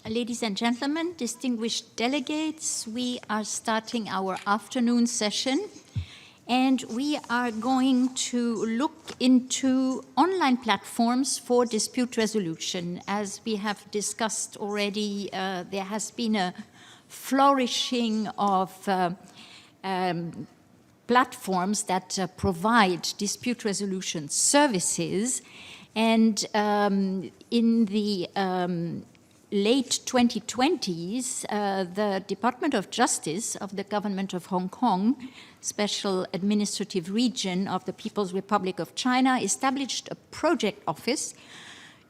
Ladies and gentlemen, distinguished delegates, we are starting our afternoon session, and we are going to look into online platforms for dispute resolution. As we have discussed already, there has been a flourishing of platforms that provide dispute resolution services, and in the late 2020s, the Department of Justice of the Government of Hong Kong, Special Administrative Region of the People's Republic of China, established a project office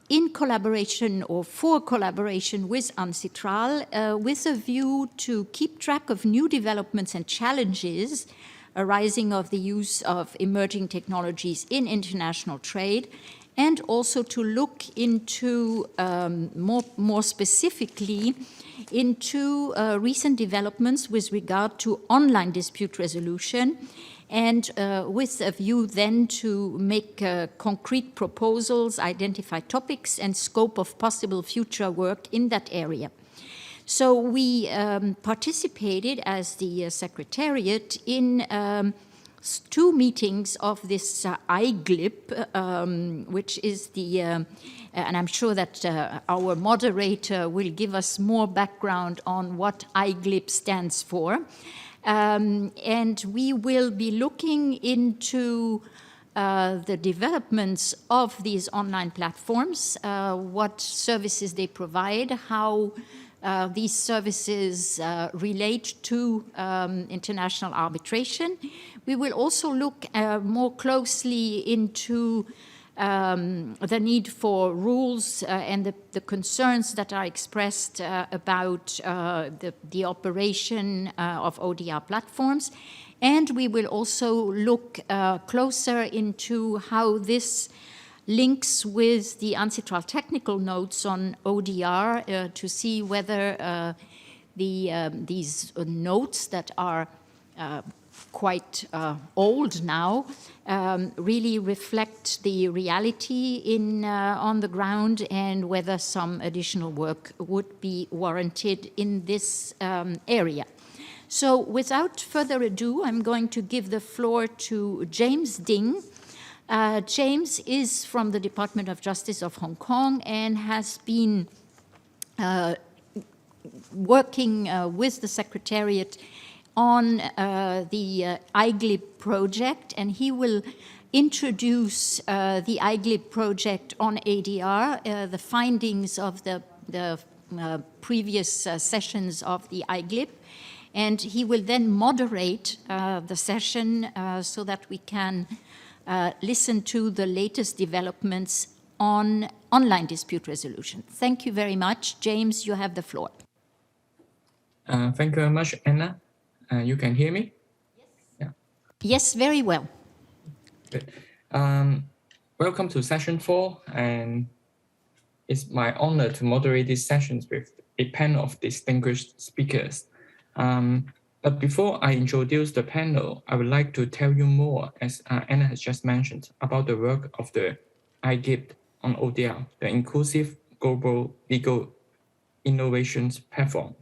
in collaboration or for collaboration with UNCITRAL with a view to keep track of new developments and challenges arising of the use of emerging technologies in international trade, and also to look into more specifically into recent developments with regard to online dispute resolution, and with a view then to make concrete proposals, identify topics and scope of possible future work in that area. So we participated as the secretariat in two meetings of this IGLIP, which is the, and I'm sure that our moderator will give us more background on what IGLIP stands for. And we will be looking into the developments of these online platforms, what services they provide, how these services relate to international arbitration. We will also look more closely into the need for rules and the concerns that are expressed about the operation of ODR platforms. And we will also look closer into how this links with the UNCITRAL technical notes on ODR to see whether these notes that are quite old now really reflect the reality on the ground, and whether some additional work would be warranted in this area. So without further ado, I'm going to give the floor to James Ding. James is from the Department of Justice of Hong Kong and has been working with the Secretariat on the IGLIP project, and he will introduce the IGLIP project on ADR, the findings of the previous sessions of the IGLIP, and he will then moderate the session so that we can listen to the latest developments on online dispute resolution. Thank you very much. James, you have the floor. Thank you very much, Anna. You can hear me? Yes. Yeah. Yes, very well. Good. Welcome to session 4, and it's my honor to moderate these sessions with a panel of distinguished speakers. But before I introduce the panel, I would like to tell you more, as Anna has just mentioned, about the work of the IGLIP on ODR, the Inclusive Global Legal Innovations Platform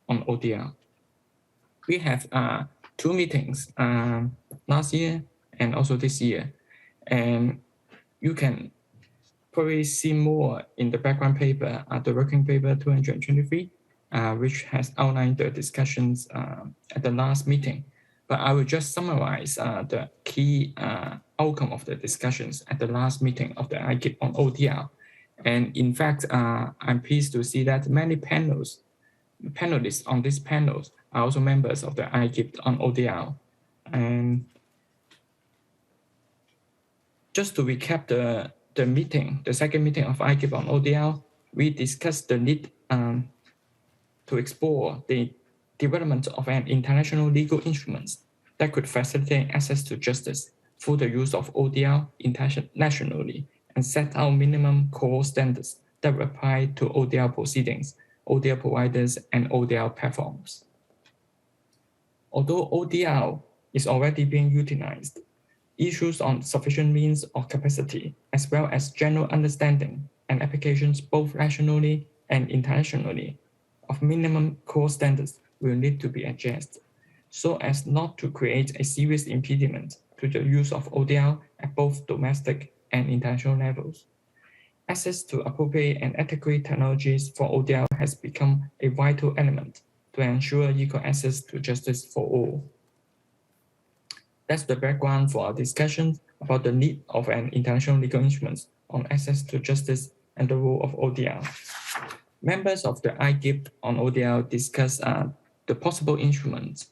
on ODR. We have 2 meetings last year and also this year, and you can probably see more in the background paper, the working paper 223, which has outlined the discussions at the last meeting. But I will just summarize the key outcome of the discussions at the last meeting of the IGLIP on ODR. And in fact, I'm pleased to see that many panelists on these panels are also members of the IGLIP on ODR. And just to recap the meeting, the second meeting of IGLIP on ODR, we discussed the need to explore the development of an international legal instrument that could facilitate access to justice through the use of ODR internationally, and set out minimum core standards that will apply to ODR proceedings, ODR providers, and ODR platforms. Although ODR is already being utilized, issues on sufficient means or capacity, as well as general understanding and applications both nationally and internationally of minimum core standards will need to be adjusted so as not to create a serious impediment to the use of ODL at both domestic and international levels. Access to appropriate and adequate technologies for ODL has become a vital element to ensure equal access to justice for all. That's the background for our discussion about the need of an international legal instrument on access to justice and the role of ODL. Members of the IGIP on ODL discuss the possible instruments.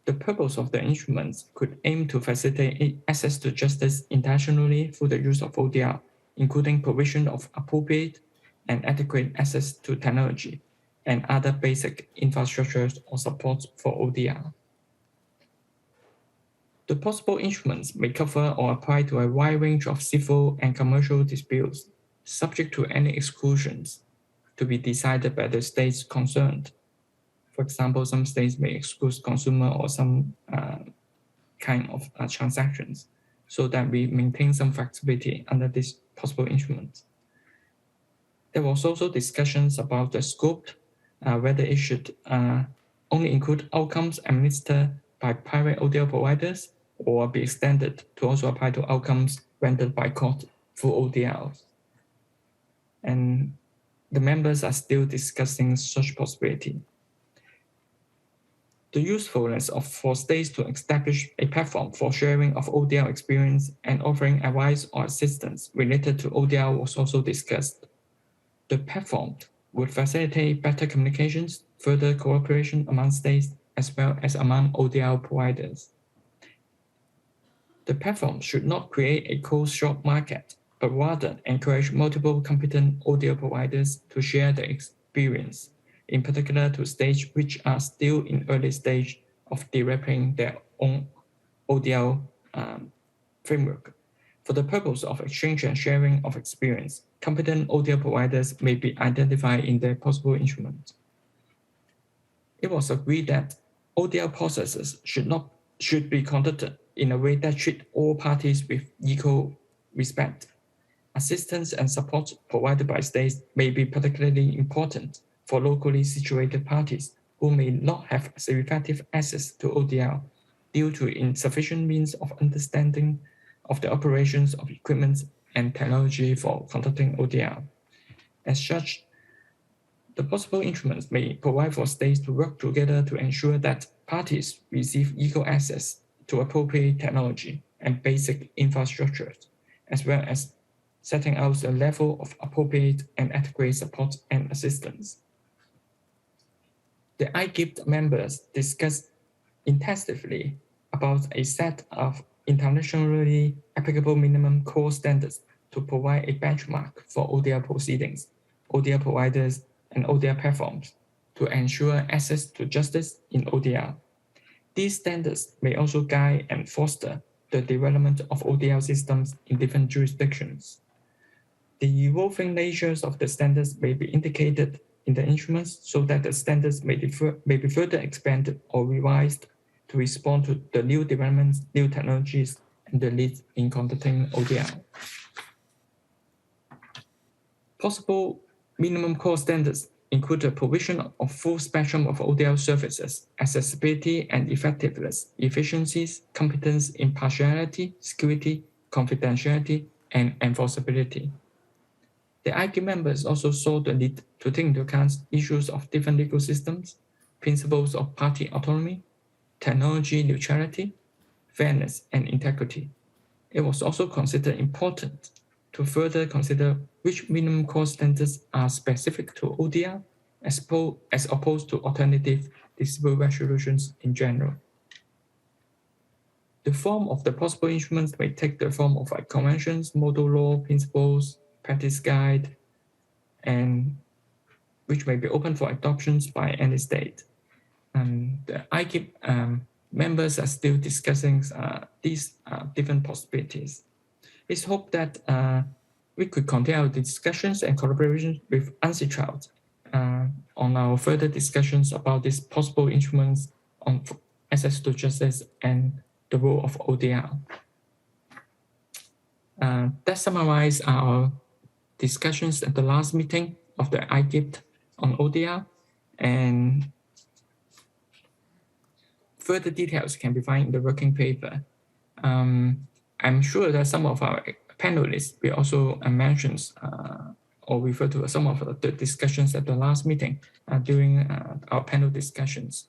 The purpose of the instruments could aim to facilitate access to justice internationally through the use of ODL, including provision of appropriate and adequate access to technology and other basic infrastructures or support for ODL. The possible instruments may cover or apply to a wide range of civil and commercial disputes, subject to any exclusions to be decided by the states concerned. For example, some states may exclude consumer or some kind of transactions, so that we maintain some flexibility under this possible instrument. There was also discussions about the scope, whether it should only include outcomes administered by private ODL providers or be extended to also apply to outcomes rendered by court through ODLs. And the members are still discussing such possibility. The usefulness for states to establish a platform for sharing of ODL experience and offering advice or assistance related to ODL was also discussed. The platform would facilitate better communications, further cooperation among states, as well as among ODL providers. The platform should not create a closed shop market, but rather encourage multiple competent ODL providers to share their experience, in particular to states which are still in early stage of developing their own ODL framework. For the purpose of exchange and sharing of experience, competent ODL providers may be identified in the possible instrument. It was agreed that ODL processes should be conducted in a way that treat all parties with equal respect. Assistance and support provided by states may be particularly important for locally situated parties who may not have effective access to ODL due to insufficient means of understanding of the operations of equipment and technology for conducting ODL. As such, the possible instruments may provide for states to work together to ensure that parties receive equal access to appropriate technology and basic infrastructures, as well as setting out the level of appropriate and adequate support and assistance. The IGIP members discussed intensively about a set of internationally applicable minimum core standards to provide a benchmark for ODL proceedings, ODL providers, and ODL platforms to ensure access to justice in ODL. These standards may also guide and foster the development of ODL systems in different jurisdictions. The evolving natures of the standards may be indicated in the instruments so that the standards may be further expanded or revised to respond to the new developments, new technologies, and the needs in conducting ODL. Possible minimum core standards include the provision of full spectrum of ODL services, accessibility and effectiveness, efficiencies, competence, impartiality, security, confidentiality, and enforceability. The IGIP members also saw the need to take into account issues of different legal systems, principles of party autonomy, technology neutrality, fairness, and integrity. It was also considered important to further consider which minimum core standards are specific to ODL as opposed to alternative dispute resolutions in general. The form of the possible instruments may take the form of conventions, model law, principles, practice guide, and which may be open for adoptions by any state. The IGIP members are still discussing these different possibilities. It's hoped that we could continue our discussions and collaboration with UNCITRAL on our further discussions about these possible instruments on access to justice and the role of ODL. That summarizes our discussions at the last meeting. of the IGIFT on ODR, and further details can be found in the working paper. I'm sure that some of our panelists will also mention or refer to some of the discussions at the last meeting during our panel discussions.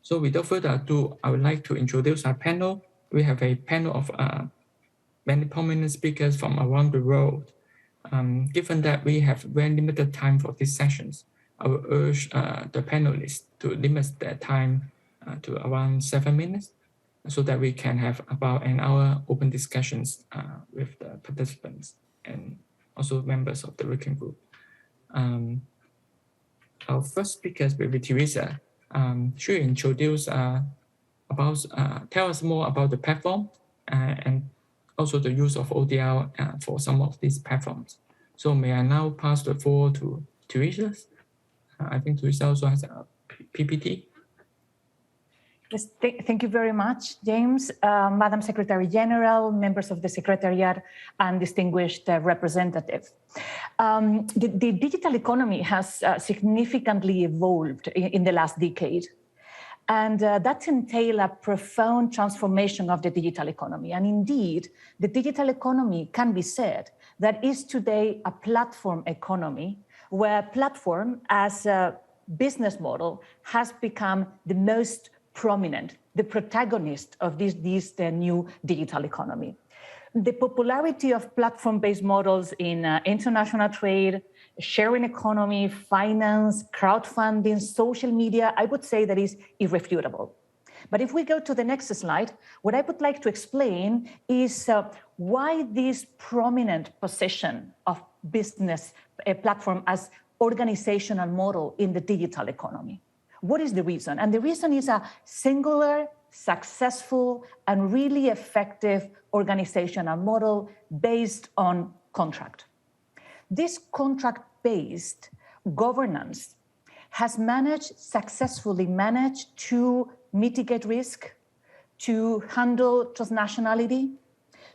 So without further ado, I would like to introduce our panel. We have a panel of many prominent speakers from around the world. Given that we have very limited time for these sessions, I will urge the panelists to limit their time to around 7 minutes so that we can have about an hour open discussions with the participants and also members of the working group. Our first speakers will be Teresa. She will introduce tell us more about the platform and also the use of ODR for some of these platforms. So may I now pass the floor to Teresa? I think Teresa also has a PPT. Yes, thank you very much, James. Madam Secretary General, members of the Secretariat, and distinguished representatives. The digital economy has significantly evolved in the last decade. And that entails a profound transformation of the digital economy. And indeed, the digital economy can be said that is today a platform economy, where platform as a business model has become the most prominent, the protagonist of this new digital economy. The popularity of platform-based models in international trade, sharing economy, finance, crowdfunding, social media, I would say that is irrefutable. But if we go to the next slide, what I would like to explain is why this prominent position of business platform as organizational model in the digital economy. What is the reason? And the reason is a singular, successful, and really effective organizational model based on contract. This contract-based governance has successfully managed to mitigate risk, to handle transnationality,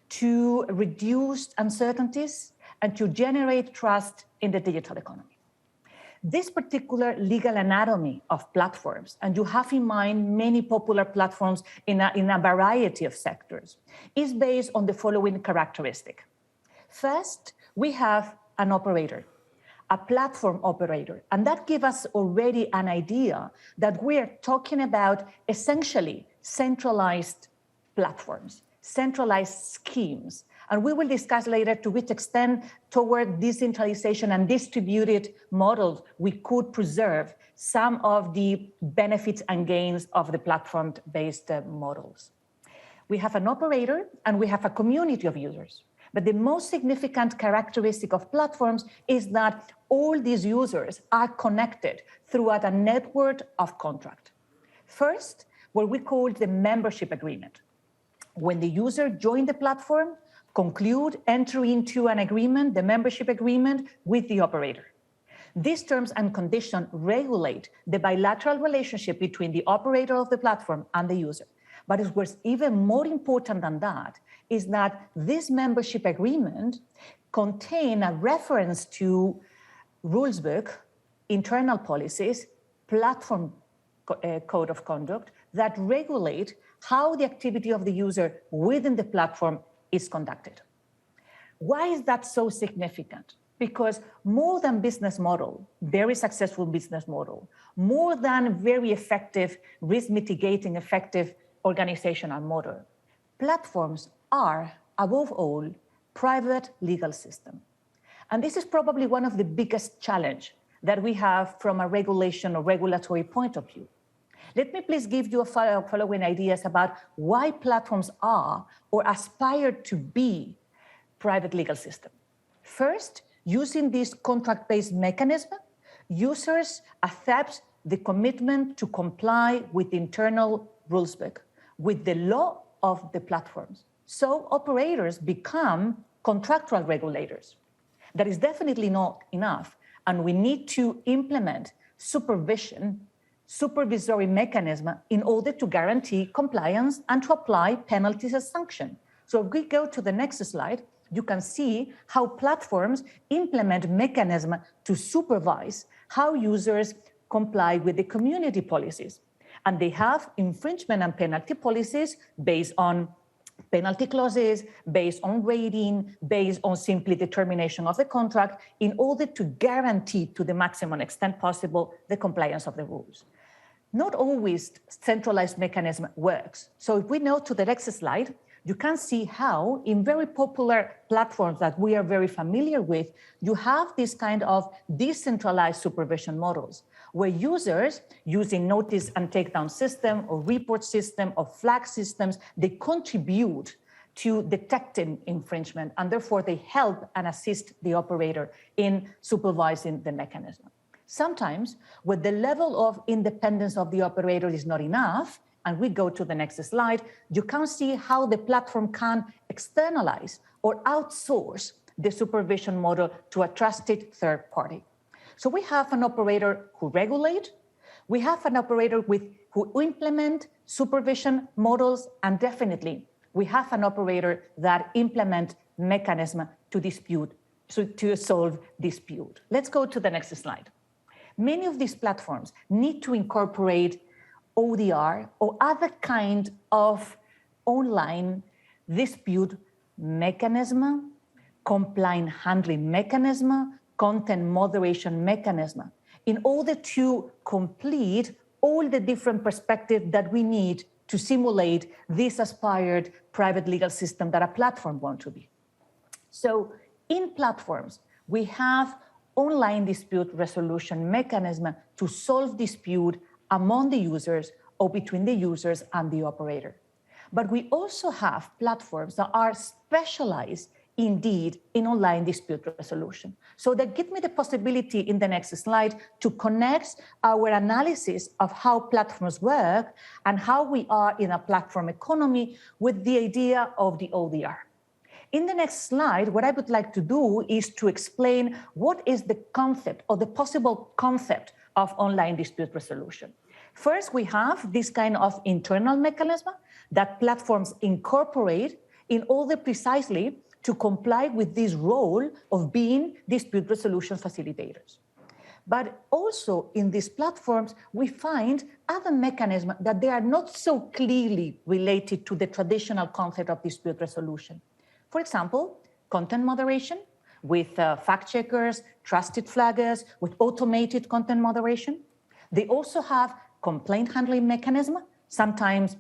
to reduce uncertainties, and to generate trust in the digital economy. This particular legal anatomy of platforms, and you have in mind many popular platforms in a variety of sectors, is based on the following characteristic. First, we have an operator, a platform operator, and that gives us already an idea that we're talking about essentially centralized platforms, centralized schemes. And we will discuss later to which extent toward decentralization and distributed models we could preserve some of the benefits and gains of the platform-based models. We have an operator and we have a community of users. But the most significant characteristic of platforms is that all these users are connected throughout a network of contract. First, what we call the membership agreement. When the user joins the platform, enter into an agreement, the membership agreement with the operator. These terms and conditions regulate the bilateral relationship between the operator of the platform and the user. But what's even more important than that is that this membership agreement contains a reference to rules book, internal policies, platform code of conduct that regulate how the activity of the user within the platform is conducted. Why is that so significant? Because more than business model, very successful business model, more than very effective, risk mitigating, effective organizational model, platforms are, above all, private legal system. And this is probably one of the biggest challenges that we have from a regulation or regulatory point of view. Let me please give you a following ideas about why platforms are or aspire to be private legal system. First, using this contract-based mechanism, users accept the commitment to comply with the internal rules book, with the law of the platforms. So operators become contractual regulators. That is definitely not enough, and we need to implement supervisory mechanism in order to guarantee compliance and to apply penalties as sanction. So if we go to the next slide, you can see how platforms implement mechanisms to supervise how users comply with the community policies. And they have infringement and penalty policies based on penalty clauses, based on rating, based on simply determination of the contract, in order to guarantee to the maximum extent possible the compliance of the rules. Not always centralized mechanism works. So if we go to the next slide, you can see how in very popular platforms that we are very familiar with, you have this kind of decentralized supervision models where users using notice and takedown system or report system or flag systems, they contribute to detecting infringement and therefore they help and assist the operator in supervising the mechanism. Sometimes when the level of independence of the operator is not enough, and we go to the next slide, you can see how the platform can externalize or outsource the supervision model to a trusted third party. So we have an operator who regulate, we have an operator who implement supervision models, and definitely we have an operator that implement mechanism to solve dispute. Let's go to the next slide. Many of these platforms need to incorporate ODR or other kind of online dispute mechanism, complaint handling mechanism, content moderation mechanism, in order to complete all the different perspectives that we need to simulate this aspired private legal system that a platform wants to be. So in platforms, we have online dispute resolution mechanism to solve dispute among the users or between the users and the operator. But we also have platforms that are specialized indeed in online dispute resolution. So that gives me the possibility in the next slide to connect our analysis of how platforms work and how we are in a platform economy with the idea of the ODR. In the next slide, what I would like to do is to explain what is the concept or the possible concept of online dispute resolution. First, we have this kind of internal mechanism that platforms incorporate in order precisely to comply with this role of being dispute resolution facilitators. But also in these platforms, we find other mechanisms that they are not so clearly related to the traditional concept of dispute resolution. For example, content moderation with fact checkers, trusted flaggers, with automated content moderation. They also have complaint handling mechanism, sometimes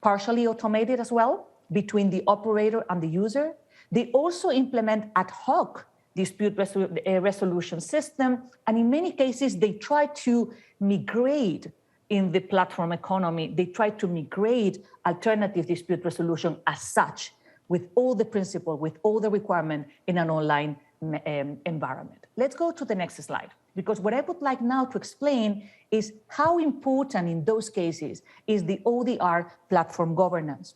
partially automated as well, between the operator and the user. They also implement ad hoc dispute resolution system, and in many cases, they try to migrate in the platform economy. They try to migrate alternative dispute resolution as such, with all the principle, with all the requirement in an online environment. Let's go to the next slide, because what I would like now to explain is how important in those cases is the ODR platform governance.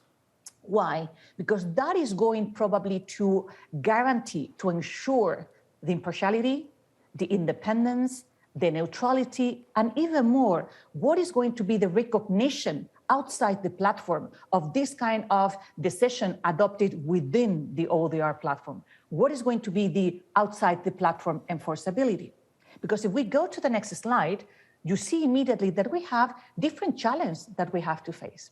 Why? Because that is going probably to guarantee, to ensure the impartiality, the independence, the neutrality, and even more, what is going to be the recognition outside the platform of this kind of decision adopted within the ODR platform? What is going to be the outside the platform enforceability? Because if we go to the next slide, you see immediately that we have different challenges that we have to face.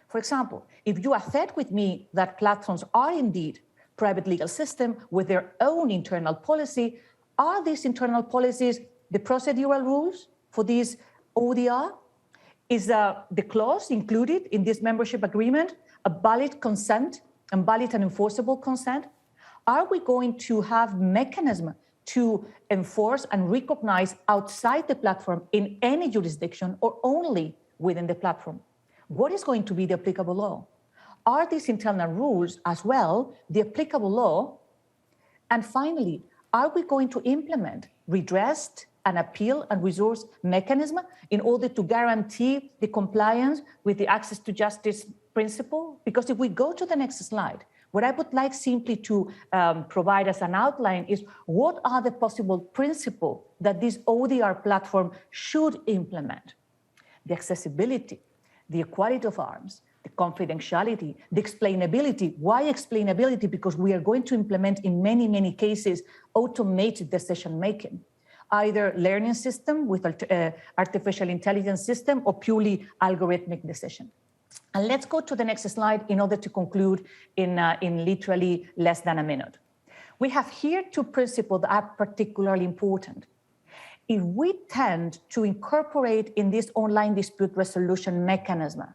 For example, if you accept with me that platforms are indeed private legal system with their own internal policy, are these internal policies the procedural rules for this ODR? Is the clause included in this membership agreement a valid consent and valid and enforceable consent? Are we going to have mechanism to enforce and recognize outside the platform in any jurisdiction or only within the platform? What is going to be the applicable law? Are these internal rules as well the applicable law? And finally, are we going to implement redress and appeal and resource mechanism in order to guarantee the compliance with the access to justice principle? Because if we go to the next slide, what I would like simply to provide as an outline is what are the possible principles that this ODR platform should implement? The accessibility, the equality of arms, the confidentiality, the explainability. Why explainability? Because we are going to implement in many, many cases automated decision-making, either learning system with artificial intelligence system or purely algorithmic decision. And let's go to the next slide in order to conclude in literally less than a minute. We have here two principles that are particularly important. If we tend to incorporate in this online dispute resolution mechanism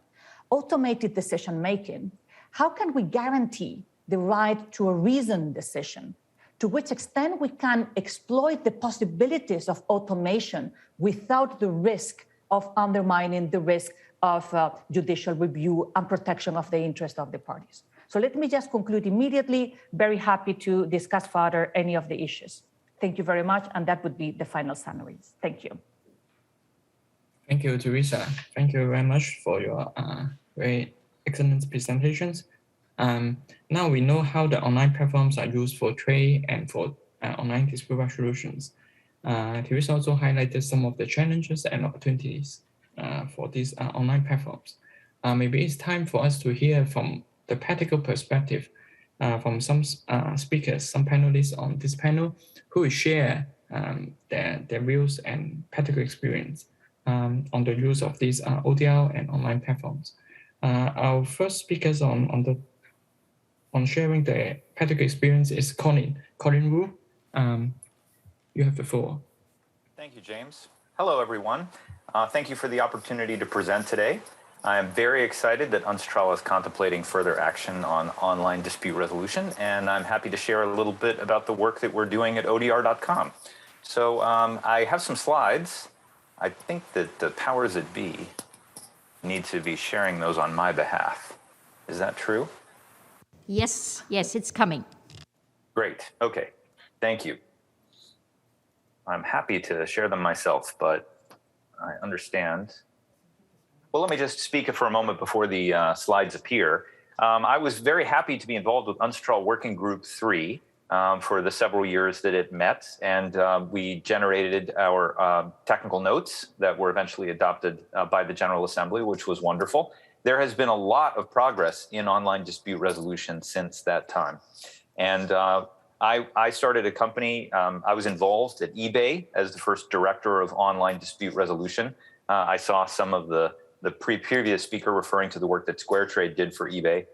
automated decision-making, how can we guarantee the right to a reasoned decision? To which extent we can exploit the possibilities of automation without the risk of undermining the risk of judicial review and protection of the interest of the parties. So let me just conclude immediately. Very happy to discuss further any of the issues. Thank you very much, and that would be the final summaries. Thank you. Thank you, Teresa. Thank you very much for your very excellent presentations. Now we know how the online platforms are used for trade and for online dispute resolutions. Teresa also highlighted some of the challenges and opportunities for these online platforms. Maybe it's time for us to hear from the practical perspective from some speakers, some panelists on this panel who will share their views and practical experience on the use of these ODR and online platforms. Our first speakers on sharing the practical experience is Colin Wu. You have the floor. Thank you, James. Hello, everyone. Thank you for the opportunity to present today. I am very excited that Unstraw is contemplating further action on online dispute resolution, and I'm happy to share a little bit about the work that we're doing at ODR.com. So I have some slides. I think that the powers that be need to be sharing those on my behalf. Is that true? Yes, it's coming. Great. Okay. Thank you. I'm happy to share them myself, but I understand. Well, let me just speak for a moment before the slides appear. I was very happy to be involved with Unstraw Working Group 3 for the several years that it met, and we generated our technical notes that were eventually adopted by the General Assembly, which was wonderful. There has been a lot of progress in online dispute resolution since that time. And I started a company. I was involved at eBay as the first director of online dispute resolution. I saw some of the previous speaker referring to the work that SquareTrade did for eBay.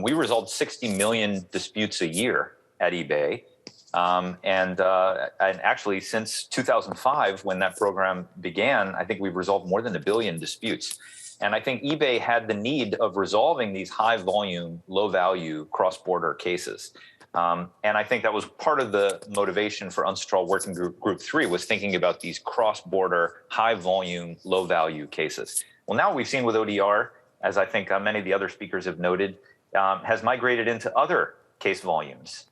We resolved 60 million disputes a year at eBay. And actually, since 2005, when that program began, I think we've resolved more than 1 billion disputes. And I think eBay had the need of resolving these high volume, low value cross-border cases. And I think that was part of the motivation for Unstraw Working Group 3 was thinking about these cross-border, high volume, low value cases. Well, now we've seen with ODR, as I think many of the other speakers have noted, has migrated into other case volumes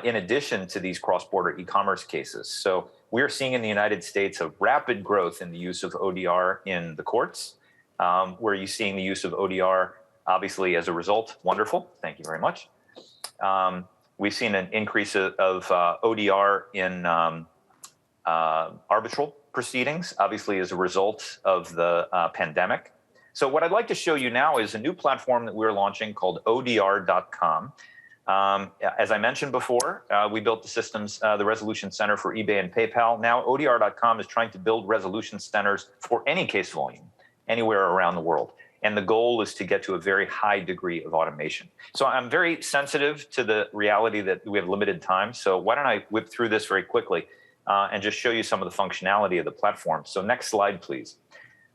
in addition to these cross-border e-commerce cases. So we're seeing in the United States a rapid growth in the use of ODR in the courts. Where you're seeing the use of ODR, obviously, as a result, wonderful. Thank you very much. We've seen an increase of ODR in arbitral proceedings, obviously, as a result of the pandemic. So what I'd like to show you now is a new platform that we're launching called ODR.com. As I mentioned before, we built the systems, the resolution center for eBay and PayPal. Now ODR.com is trying to build resolution centers for any case volume, anywhere around the world. And the goal is to get to a very high degree of automation. So I'm very sensitive to the reality that we have limited time. So why don't I whip through this very quickly and just show you some of the functionality of the platform. So next slide, please.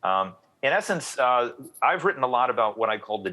In essence, I've written a lot about what I call the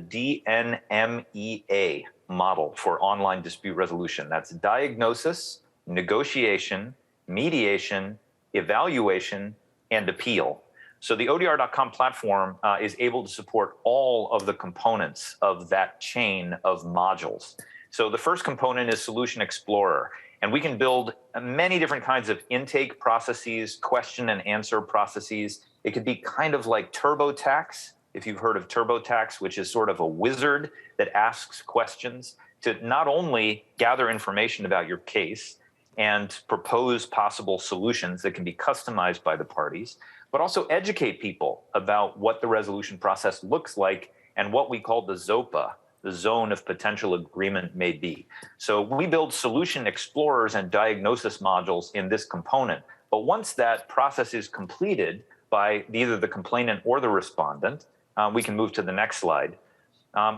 DNMEA model for online dispute resolution. That's diagnosis, negotiation, mediation, evaluation, and appeal. So the ODR.com platform is able to support all of the components of that chain of modules. So the first component is Solution Explorer, and we can build many different kinds of intake processes, question and answer processes. It could be kind of like TurboTax, if you've heard of TurboTax, which is sort of a wizard that asks questions to not only gather information about your case and propose possible solutions that can be customized by the parties, but also educate people about what the resolution process looks like and what we call the ZOPA, the zone of potential agreement may be. So we build solution explorers and diagnosis modules in this component. But once that process is completed by either the complainant or the respondent, we can move to the next slide.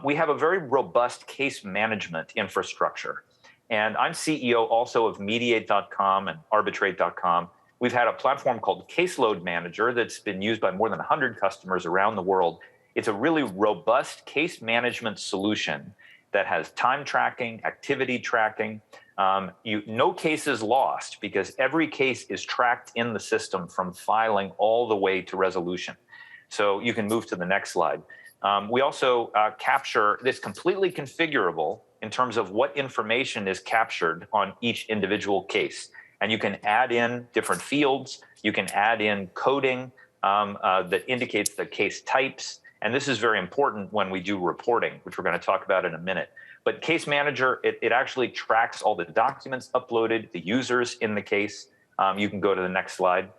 We have a very robust case management infrastructure. And I'm CEO also of mediate.com and arbitrate.com. We've had a platform called Caseload Manager that's been used by more than 100 customers around the world. It's a really robust case management solution that has time tracking, activity tracking. No case is lost because every case is tracked in the system from filing all the way to resolution. So you can move to the next slide. We also capture this completely configurable in terms of what information is captured on each individual case. And you can add in different fields. You can add in coding that indicates the case types. And this is very important when we do reporting, which we're going to talk about in a minute. But Case Manager, it actually tracks all the documents uploaded, the users in the case. You can go to the next slide.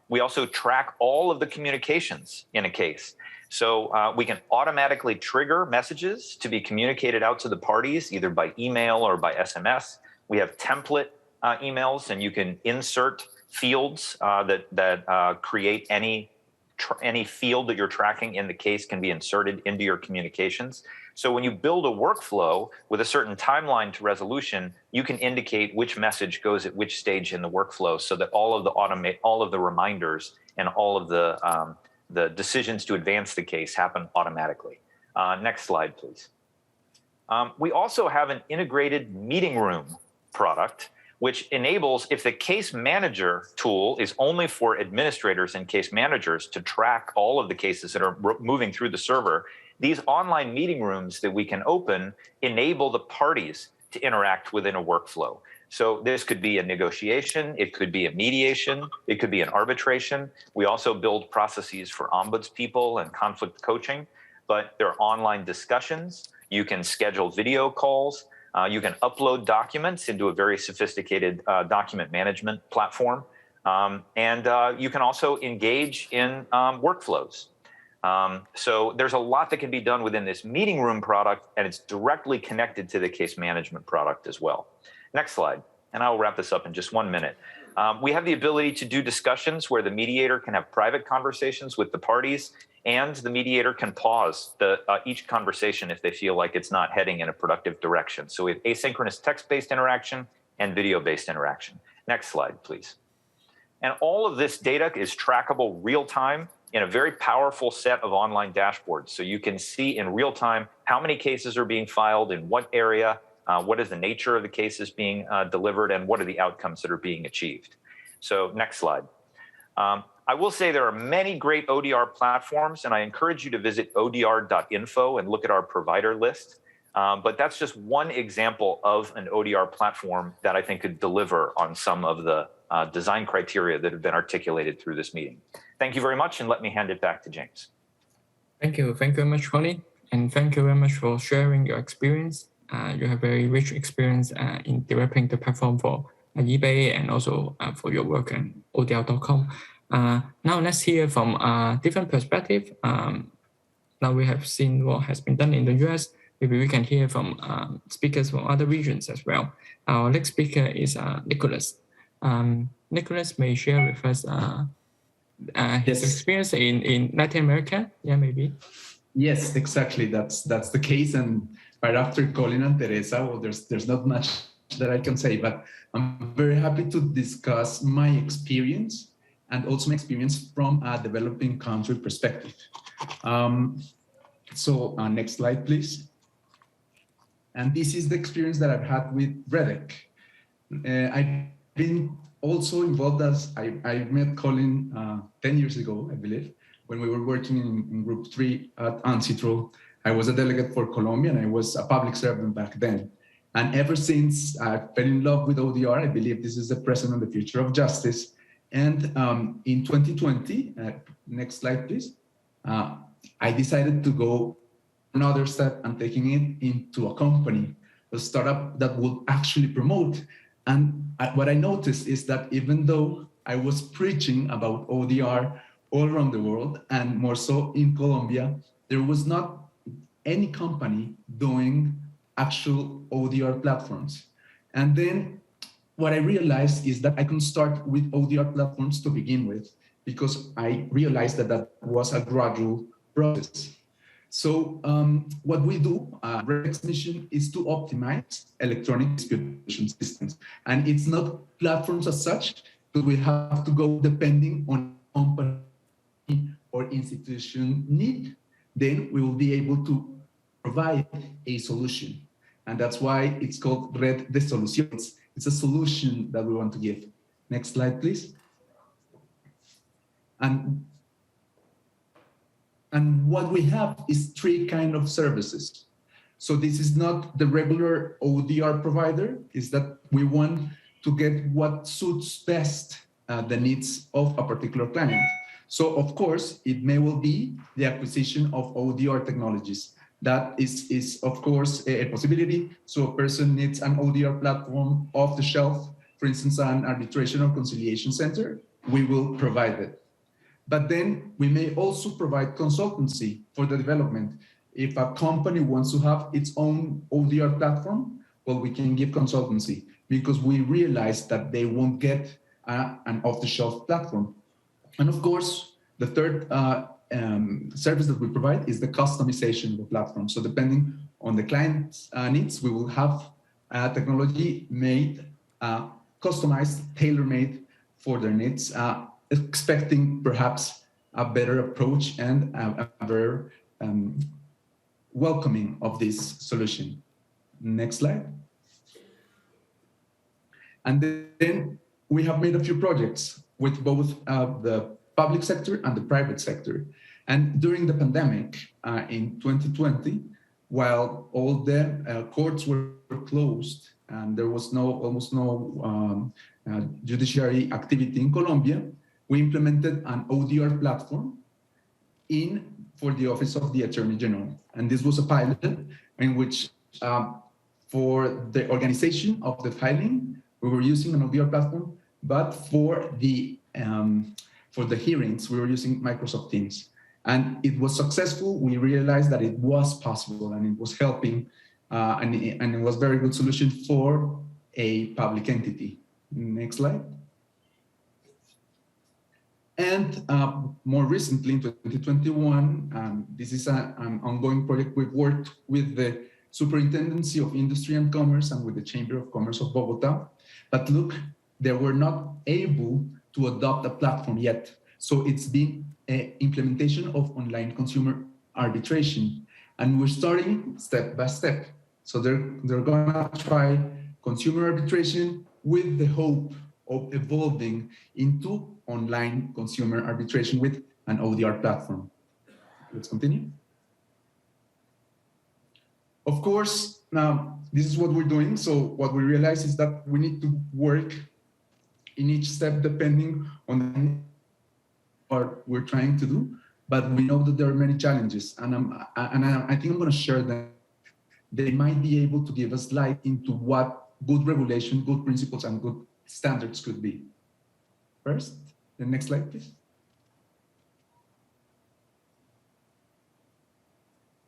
We also track all of the communications in a case. So we can automatically trigger messages to be communicated out to the parties, either by email or by SMS. We have template emails, and you can insert fields that create any field that you're tracking in the case can be inserted into your communications. So when you build a workflow with a certain timeline to resolution, you can indicate which message goes at which stage in the workflow, so that all of the reminders and all of the decisions to advance the case happen automatically. Next slide, please. We also have an integrated meeting room product, which enables, if the case manager tool is only for administrators and case managers to track all of the cases that are moving through the server, these online meeting rooms that we can open enable the parties to interact within a workflow. So this could be a negotiation, it could be a mediation, it could be an arbitration. We also build processes for ombudspeople and conflict coaching, but there are online discussions. You can schedule video calls. You can upload documents into a very sophisticated document management platform. And you can also engage in workflows. So there's a lot that can be done within this meeting room product, and it's directly connected to the case management product as well. Next slide, and I'll wrap this up in just 1 minute. We have the ability to do discussions where the mediator can have private conversations with the parties, and the mediator can pause each conversation if they feel like it's not heading in a productive direction. So we have asynchronous text-based interaction and video-based interaction. Next slide, please. And all of this data is trackable real-time in a very powerful set of online dashboards. So you can see in real time how many cases are being filed, in what area, what is the nature of the cases being delivered, and what are the outcomes that are being achieved. So next slide. I will say there are many great ODR platforms, and I encourage you to visit odr.info and look at our provider list. But that's just one example of an ODR platform that I think could deliver on some of the design criteria that have been articulated through this meeting. Thank you very much, and let me hand it back to James. Thank you. Thank you very much, Ronnie. And thank you very much for sharing your experience. You have very rich experience in developing the platform for eBay and also for your work at ODR.com. Now let's hear from a different perspective. Now we have seen what has been done in the US. Maybe we can hear from speakers from other regions as well. Our next speaker is Nicholas. Nicholas may share with us his experience in Latin America. Yeah, maybe. Yes, exactly. That's the case. And right after Colin and Teresa, well, there's not much that I can say, but I'm very happy to discuss my experience and also my experience from a developing country perspective. So next slide, please. And this is the experience that I've had with REDEC. I've been also involved as I met Colin 10 years ago, I believe, when we were working in Group 3 at UNCITRAL. I was a delegate for Colombia, and I was a public servant back then. And ever since I fell in love with ODR, I believe this is the present and the future of justice. And in 2020, next slide, please, I decided to go another step and taking it into a company, a startup that would actually promote. And what I noticed is that even though I was preaching about ODR all around the world, and more so in Colombia, there was not any company doing actual ODR platforms. And then what I realized is that I can start with ODR platforms to begin with, because I realized that that was a gradual process. So what we do, Red's mission is to optimize electronic dispute resolution systems. And it's not platforms as such, but we have to go depending on company or institution need. Then we will be able to provide a solution. And that's why it's called Red de Soluciones. It's a solution that we want to give. Next slide, please. And what we have is three kinds of services. So this is not the regular ODR provider, is that we want to get what suits best the needs of a particular client. So of course, it may well be the acquisition of ODR technologies. That is of course a possibility. So a person needs an ODR platform off the shelf, for instance, an arbitration or conciliation center, we will provide it. But then we may also provide consultancy for the development. If a company wants to have its own ODR platform, well, we can give consultancy because we realize that they won't get an off-the-shelf platform. And of course, the third service that we provide is the customization of the platform. So depending on the client's needs, we will have technology made, customized, tailor-made for their needs, expecting perhaps a better approach and a better welcoming of this solution. Next slide. And then we have made a few projects with both the public sector and the private sector. And during the pandemic in 2020, while all the courts were closed and there was almost no judiciary activity in Colombia, we implemented an ODR platform for the Office of the Attorney General. And this was a pilot in which for the organization of the filing, we were using an ODR platform, but for the hearings, we were using Microsoft Teams. And it was successful. We realized that it was possible and it was helping, and it was a very good solution for a public entity. Next slide. And more recently, in 2021, this is an ongoing project. We've worked with the Superintendency of Industry and Commerce and with the Chamber of Commerce of Bogota. But look, they were not able to adopt a platform yet. So it's been an implementation of online consumer arbitration. And we're starting step by step. So they're gonna try consumer arbitration with the hope of evolving into online consumer arbitration with an ODR platform. Let's continue. Of course, now this is what we're doing. So what we realize is that we need to work in each step depending on what we're trying to do. But we know that there are many challenges, and I think I'm going to share them. They might be able to give us light into what good regulation, good principles, and good standards could be. First, the next slide, please.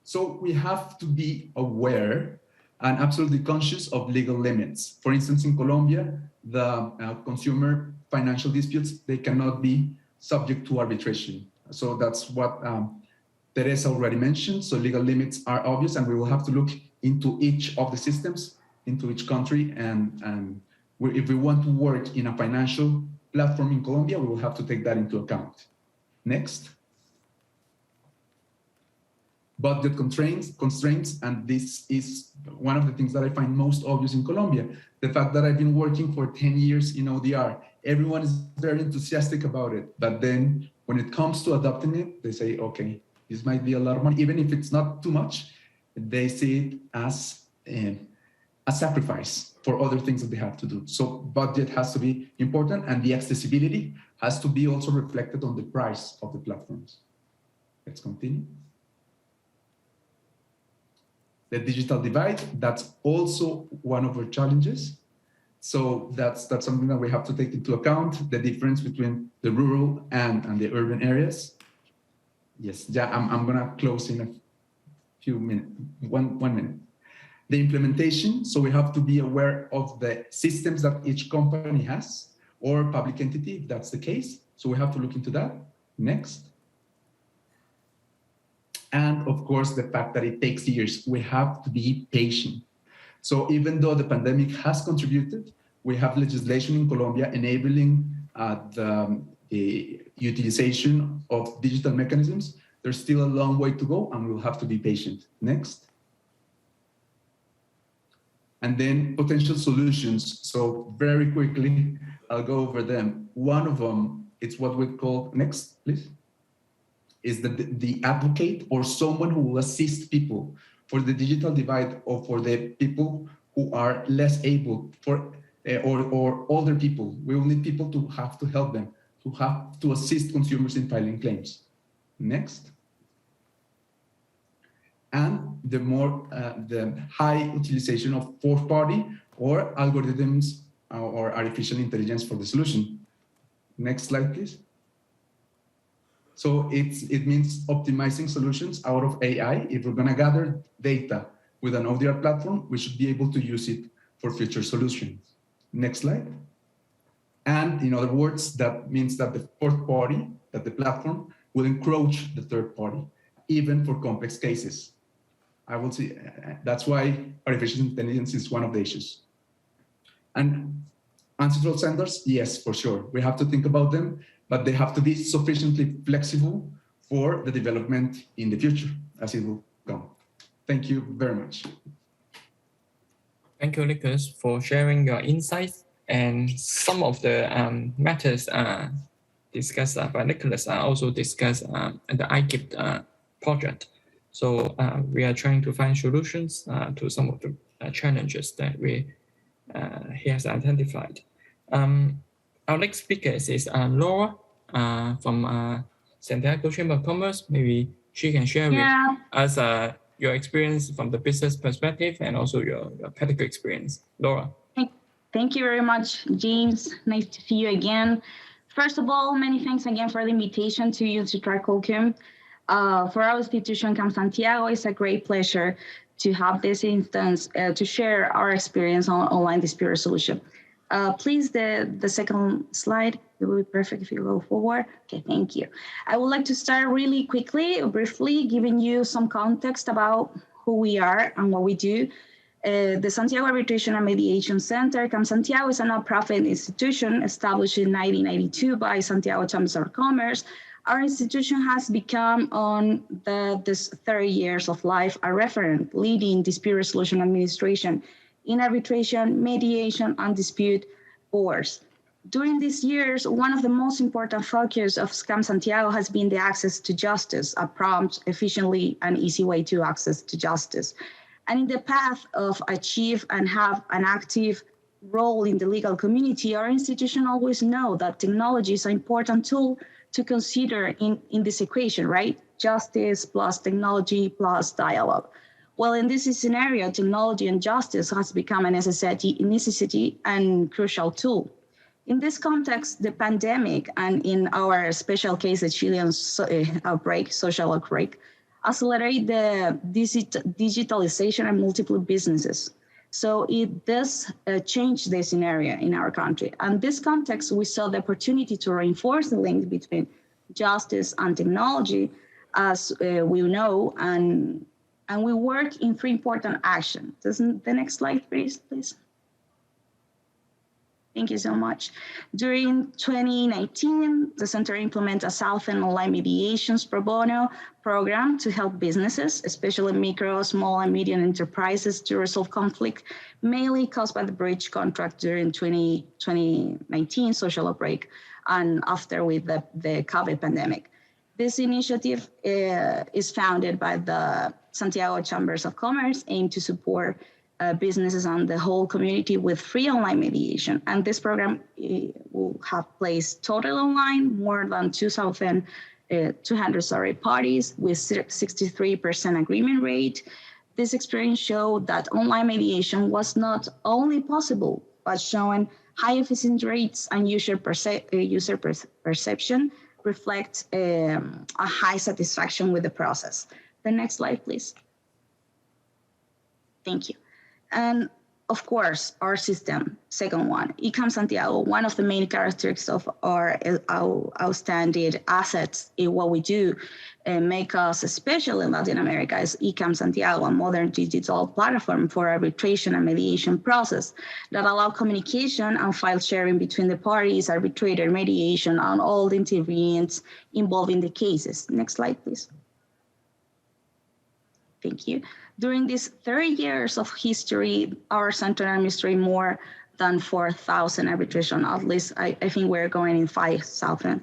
So we have to be aware and absolutely conscious of legal limits. For instance, in Colombia, the consumer financial disputes, they cannot be subject to arbitration. So that's what Teresa already mentioned. So legal limits are obvious, and we will have to look into each of the systems, into each country. And if we want to work in a financial platform in Colombia, we will have to take that into account. Next. Budget constraints, and this is one of the things that I find most obvious in Colombia. The fact that I've been working for 10 years in ODR, everyone is very enthusiastic about it. But then when it comes to adopting it, they say, okay, this might be a lot of money. Even if it's not too much, they see it as a sacrifice for other things that they have to do. So budget has to be important, and the accessibility has to be also reflected on the price of the platforms. Let's continue. The digital divide, that's also one of our challenges. So that's something that we have to take into account, the difference between the rural and the urban areas. Yes, yeah, I'm gonna close in a few minutes, one minute. The implementation, so we have to be aware of the systems that each company has or public entity, if that's the case. So we have to look into that. Next. And of course, the fact that it takes years, we have to be patient. So even though the pandemic has contributed, we have legislation in Colombia enabling the utilization of digital mechanisms. There's still a long way to go and we'll have to be patient. Next. And then potential solutions. So very quickly, I'll go over them. One of them, it's what we call, next, please, is the advocate or someone who will assist people for the digital divide or for the people who are less able for, or older people. We will need people to have to help them, to have to assist consumers in filing claims. Next. And the more, the high utilization of fourth party or algorithms or artificial intelligence for the solution. Next slide, please. So it means optimizing solutions out of AI. If we're gonna gather data with an ODR platform, we should be able to use it for future solutions. Next slide. And in other words, that means that the fourth party, that the platform will encroach the third party, even for complex cases. I will see, that's why artificial intelligence is one of the issues. And ancestral centers, yes, for sure. We have to think about them, but they have to be sufficiently flexible for the development in the future as it will come. Thank you very much. Thank you, Lucas, for sharing your insights, and some of the matters discussed by Nicholas are also discussed at the IGIP project. So we are trying to find solutions to some of the challenges that he has identified. Our next speaker is Laura from Santiago Chamber of Commerce. Maybe she can share with us your experience from the business perspective and also your practical experience. Laura. Thank you very much, James. Nice to see you again. First of all, many thanks again for the invitation to UNCITRAL Colloquium. For our institution, CAM Santiago, it's a great pleasure to have this instance to share our experience on online dispute resolution. Please, the second slide, it will be perfect if you go forward. Okay, thank you. I would like to start really quickly, briefly, giving you some context about who we are and what we do. The Santiago Arbitration and Mediation Center, CAM Santiago, is a nonprofit institution established in 1992 by Santiago Chambers of Commerce. Our institution has become on this 30 years of life a referent leading dispute resolution administration in arbitration, mediation, and dispute boards. During these years, one of the most important focus of CAM Santiago has been the access to justice, a prompt, efficiently, and easy way to access to justice. And in the path of achieve and have an active role in the legal community, our institution always know that technology is an important tool to consider in this equation, right? Justice plus technology plus dialogue. Well, in this scenario, technology and justice has become a necessity and crucial tool. In this context, the pandemic, and in our special case, the Chilean outbreak, social outbreak, accelerate the digitalization of multiple businesses. So it does change the scenario in our country. And this context, we saw the opportunity to reinforce the link between justice and technology, as we know, and we work in three important actions. The next slide, please. Thank you so much. During 2019, the center implemented a Southern online mediations pro bono program to help businesses, especially micro, small, and medium enterprises, to resolve conflict, mainly caused by the breach contract during 2019 social outbreak and after with the COVID pandemic. This initiative is founded by the Santiago Chambers of Commerce, aimed to support businesses and the whole community with free online mediation. And this program will have placed total online more than 200 parties with 63% agreement rate. This experience showed that online mediation was not only possible, but showing high efficiency rates and user perception reflect a high satisfaction with the process. The next slide, please. Thank you. And of course, our system, second one, ICAM Santiago, one of the main characteristics of our outstanding assets in what we do and make us special in Latin America is ICAM Santiago, a modern digital platform for arbitration and mediation process that allow communication and file sharing between the parties, arbitrator, mediation, and all the intervenants involved in the cases. Next slide, please. Thank you. During these 30 years of history, our center administrated more than 4,000 arbitration. At least I think we're going in 5,000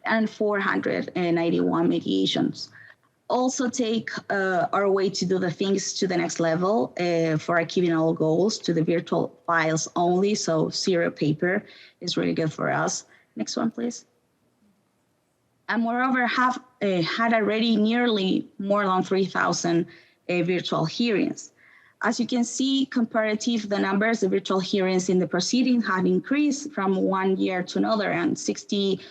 and 491 mediations. Also take our way to do the things to the next level for achieving all goals to the virtual files only. So 0 paper is really good for us. Next one, please. And moreover, have had already nearly more than 3,000 virtual hearings. As you can see, comparative the numbers, the virtual hearings in the proceeding have increased from one year to another, and 68%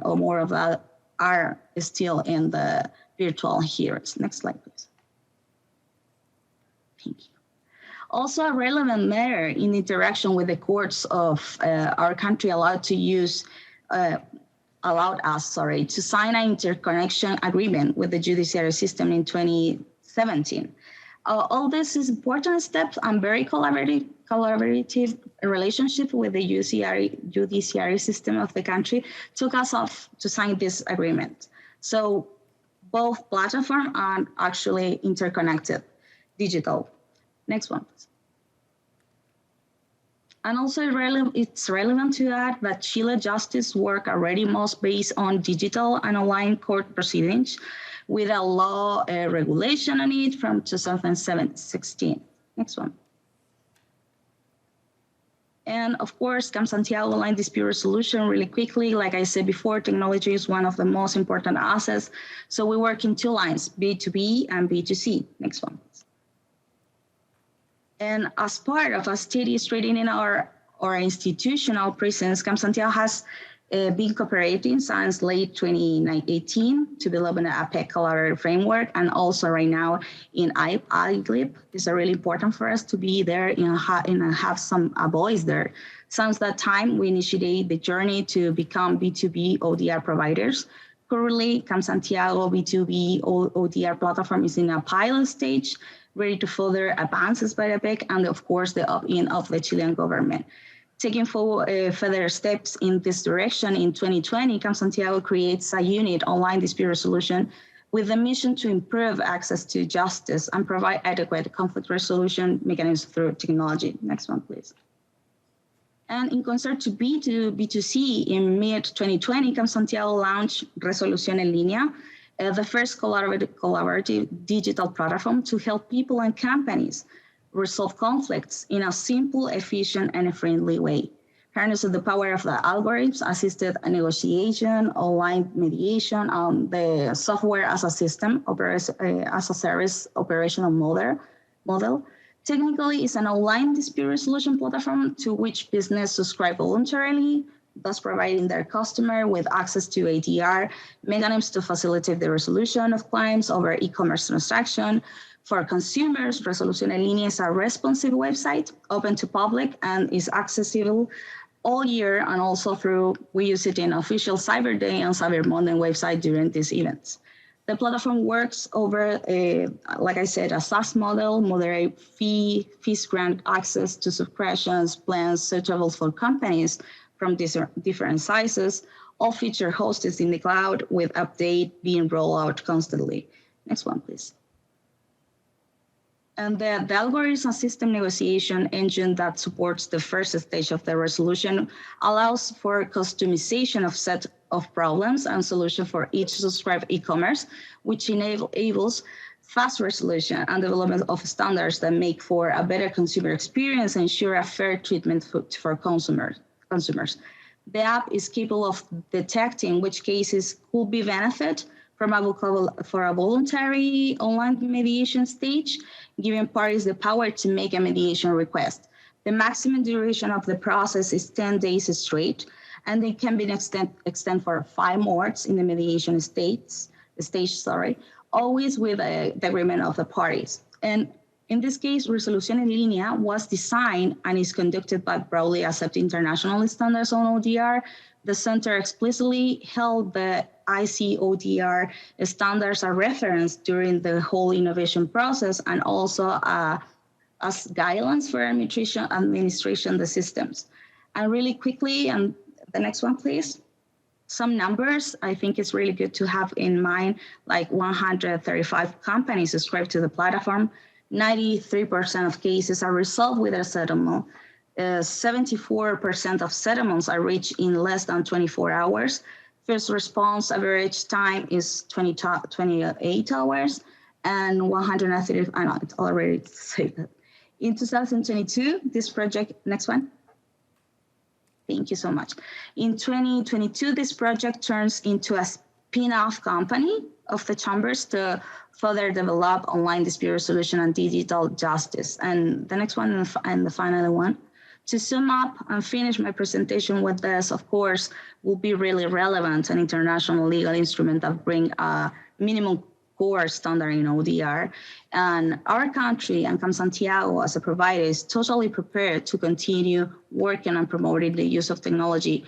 or more of that are still in the virtual hearings. Next slide, please. Thank you. Also, a relevant matter in interaction with the courts of our country allowed us to sign an interconnection agreement with the judiciary system in 2017. All this is important steps and very collaborative relationship with the judiciary system of the country took us off to sign this agreement. So both platforms are actually interconnected, digital. Next one, please. And also it's relevant to add that Chile justice work already most based on digital and online court proceedings with a law regulation on it from 2016. Next one. And of course, ICAM Santiago online dispute resolution really quickly. Like I said before, technology is one of the most important assets. So we work in 2 lines, B2B and B2C. Next one. And as part of a steady strengthening our institutional presence, ICAM Santiago has been cooperating since late 2018 to develop an APEC collaborative framework, and also right now in IGLIP. It's really important for us to be there and have a voice there. Since that time, we initiated the journey to become B2B ODR providers. Currently, ICAM Santiago B2B ODR platform is in a pilot stage, ready to further advances by APEC and of course the opt-in of the Chilean government. Taking forward further steps in this direction, in 2020, ICAM Santiago creates a unit online dispute resolution with the mission to improve access to justice and provide adequate conflict resolution mechanisms through technology. Next one, please. And in concert to B2C, in mid-2020, ICAM Santiago launched Resolución en Línea, the first collaborative digital platform to help people and companies resolve conflicts in a simple, efficient, and friendly way. Harnessing the power of the algorithms, assisted negotiation, online mediation, the software as a system, as a service operational model. Technically, it's an online dispute resolution platform to which business subscribe voluntarily, thus providing their customer with access to ADR mechanisms to facilitate the resolution of claims over e-commerce transaction. For consumers, Resolución en Línea is a responsive website, open to public, and is accessible all year, and also we use it in official Cyber Day and Cyber Monday website during these events. The platform works over, like I said, a SaaS model, moderate fees grant access to subscriptions, plans suitable for companies from different sizes, all feature hosted in the cloud with update being rolled out constantly. Next one, please. And the algorithm system negotiation engine that supports the first stage of the resolution allows for customization of set of problems and solution for each subscribed e-commerce, which enables fast resolution and development of standards that make for a better consumer experience and ensure a fair treatment for consumers. The app is capable of detecting which cases could be benefit for a voluntary online mediation stage, giving parties the power to make a mediation request. The maximum duration of the process is 10 days straight, and they can be extend for 5 more in the mediation stage, always with the agreement of the parties. And in this case, Resolución en Línea was designed and is conducted by broadly accepted international standards on ODR. The center explicitly held the ICODR standards a reference during the whole innovation process, and also as guidelines for administration the systems. And really quickly, and the next one, please. Some numbers I think it's really good to have in mind, like 135 companies subscribe to the platform. 93% of cases are resolved with a settlement. 74% of settlements are reached in less than 24 hours. First response average time is 28 hours, and 130, I know, it's already said that. In 2022, this project, next one. Thank you so much. In 2022, this project turns into a spin-off company of the chambers to further develop online dispute resolution and digital justice. And the next one and the final one. To sum up and finish my presentation with this, of course, will be really relevant an international legal instrument that bring a minimum core standard in ODR. And our country and CAM Santiago as a provider is totally prepared to continue working on promoting the use of technology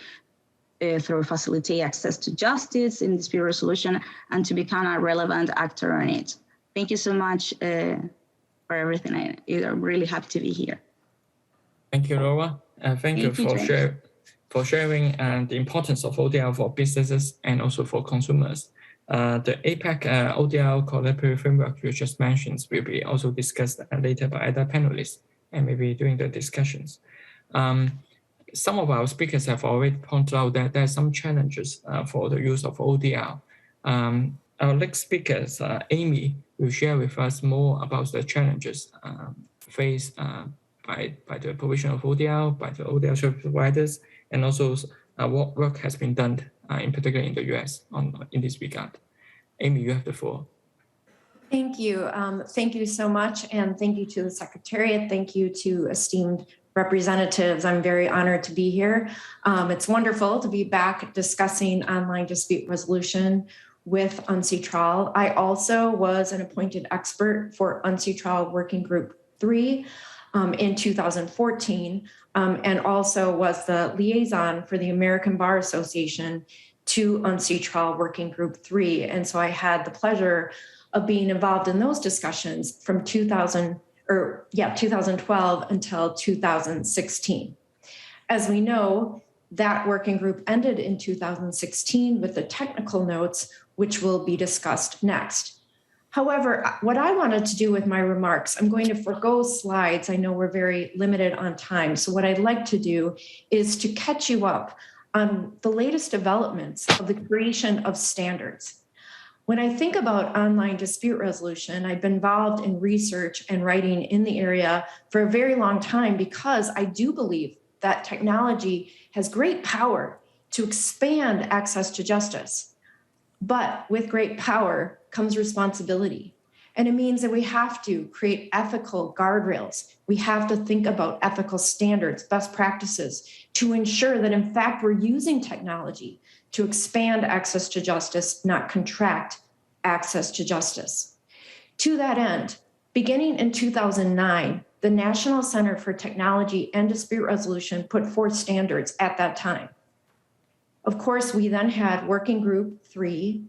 through facilitate access to justice in dispute resolution and to become a relevant actor in it. Thank you so much for everything. I'm really happy to be here. Thank you, Laura. Thank you for sharing the importance of ODR for businesses and also for consumers. The APEC ODR collaborative framework you just mentioned will be also discussed later by other panelists and maybe during the discussions. Some of our speakers have already pointed out that there are some challenges for the use of ODR. Our next speaker, Amy, will share with us more about the challenges faced by the provision of ODR, by the ODR service providers, and also what work has been done, in particular in the US in this regard. Amy, you have the floor. Thank you. Thank you so much. And thank you to the Secretariat. Thank you to esteemed representatives. I'm very honored to be here. It's wonderful to be back discussing online dispute resolution with UNCITRAL. I also was an appointed expert for UNCITRAL Working Group 3 in 2014, and also was the liaison for the American Bar Association to UNCITRAL Working Group 3. And so I had the pleasure of being involved in those discussions from 2012 until 2016. As we know, that working group ended in 2016 with the technical notes, which will be discussed next. However, what I wanted to do with my remarks, I'm going to forgo slides. I know we're very limited on time. So what I'd like to do is to catch you up on the latest developments of the creation of standards. When I think about online dispute resolution, I've been involved in research and writing in the area for a very long time because I do believe that technology has great power to expand access to justice. But with great power comes responsibility. And it means that we have to create ethical guardrails. We have to think about ethical standards, best practices to ensure that in fact we're using technology to expand access to justice, not contract access to justice. To that end, beginning in 2009, the National Center for Technology and Dispute Resolution put forth standards at that time. Of course, we then had Working Group 3,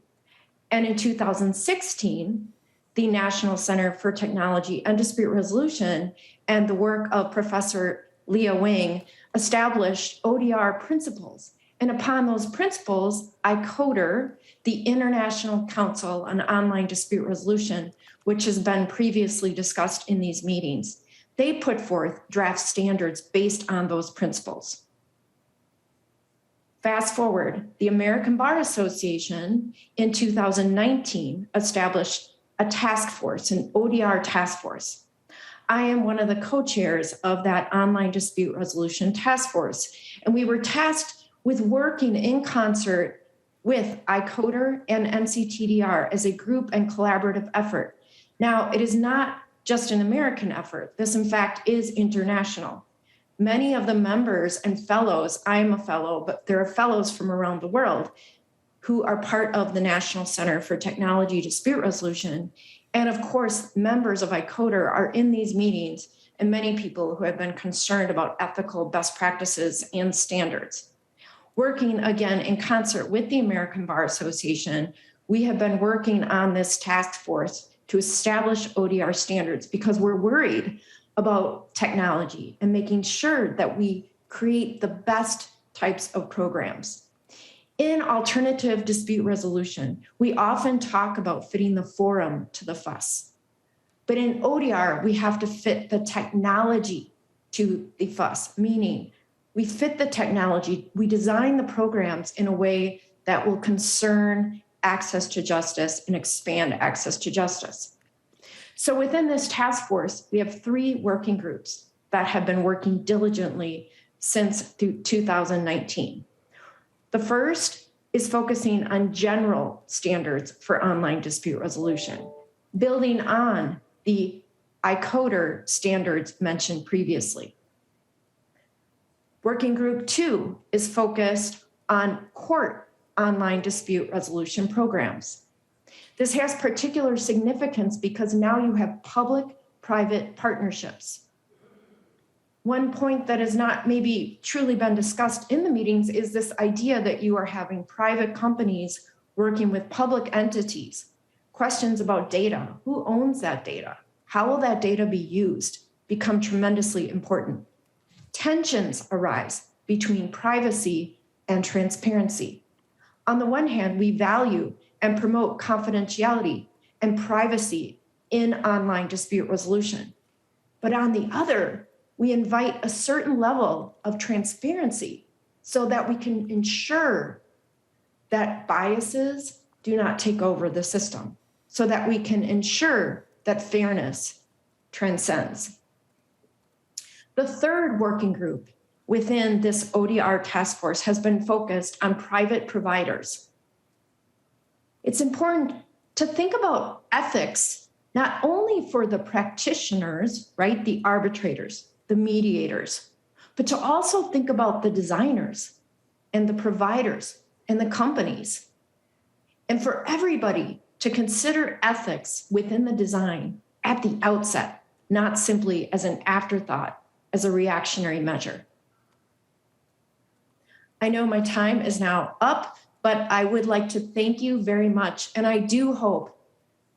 and in 2016, the National Center for Technology and Dispute Resolution and the work of Professor Leah Wing established ODR principles. And upon those principles, ICODR, the International Council on Online Dispute Resolution, which has been previously discussed in these meetings, they put forth draft standards based on those principles. Fast forward, the American Bar Association in 2019 established a task force, an ODR task force. I am one of the co-chairs of that online dispute resolution task force, and we were tasked with working in concert with ICODR and NCTDR as a group and collaborative effort. Now, it is not just an American effort. This, in fact, is international. Many of the members and fellows, I'm a fellow, but there are fellows from around the world who are part of the National Center for Technology Dispute Resolution. And of course, members of ICODER are in these meetings, and many people who have been concerned about ethical best practices and standards. Working again in concert with the American Bar Association, we have been working on this task force to establish ODR standards because we're worried about technology and making sure that we create the best types of programs. In alternative dispute resolution, we often talk about fitting the forum to the fuss. But in ODR, we have to fit the technology to the fuss, meaning we fit the technology, we design the programs in a way that will concern access to justice and expand access to justice. So within this task force, we have 3 working groups that have been working diligently since 2019. The first is focusing on general standards for online dispute resolution, building on the ICODER standards mentioned previously. Working group 2 is focused on court online dispute resolution programs. This has particular significance because now you have public-private partnerships. One point that has not maybe truly been discussed in the meetings is this idea that you are having private companies working with public entities. Questions about data, who owns that data? How will that data be used? Become tremendously important. Tensions arise between privacy and transparency. On the one hand, we value and promote confidentiality and privacy in online dispute resolution. But on the other, we invite a certain level of transparency so that we can ensure that biases do not take over the system, so that we can ensure that fairness transcends. The third working group within this ODR task force has been focused on private providers. It's important to think about ethics, not only for the practitioners, right, the arbitrators, the mediators, but to also think about the designers and the providers and the companies. And for everybody to consider ethics within the design at the outset, not simply as an afterthought, as a reactionary measure. I know my time is now up, but I would like to thank you very much. And I do hope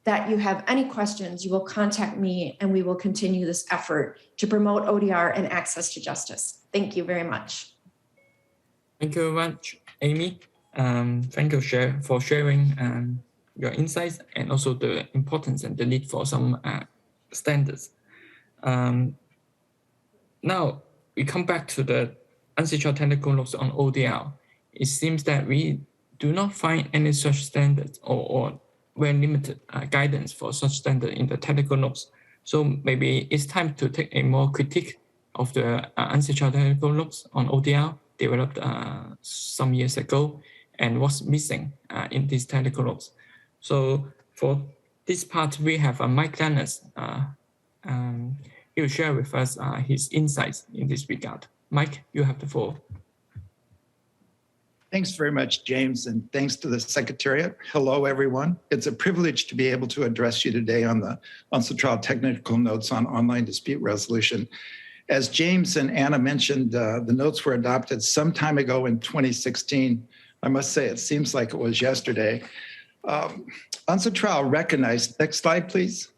that you have any questions, you will contact me and we will continue this effort to promote ODR and access to justice. Thank you very much. Thank you very much, Amy. Thank you for sharing your insights and also the importance and the need for some standards. Now we come back to the UNCITRAL technical notes on ODR. It seems that we do not find any such standards or very limited guidance for such standard in the technical notes. So maybe it's time to take a more critique of the UNCITRAL technical notes on ODR developed some years ago and what's missing in these technical notes. So for this part, we have Mike Dennis. He will share with us his insights in this regard. Mike, you have the floor. Thanks very much, James, and thanks to the Secretariat. Hello, everyone. It's a privilege to be able to address you today on the UNCITRAL technical notes on online dispute resolution. As James and Anna mentioned, the notes were adopted some time ago in 2016. I must say, it seems like it was yesterday. UNCITRAL recognized, next slide, please.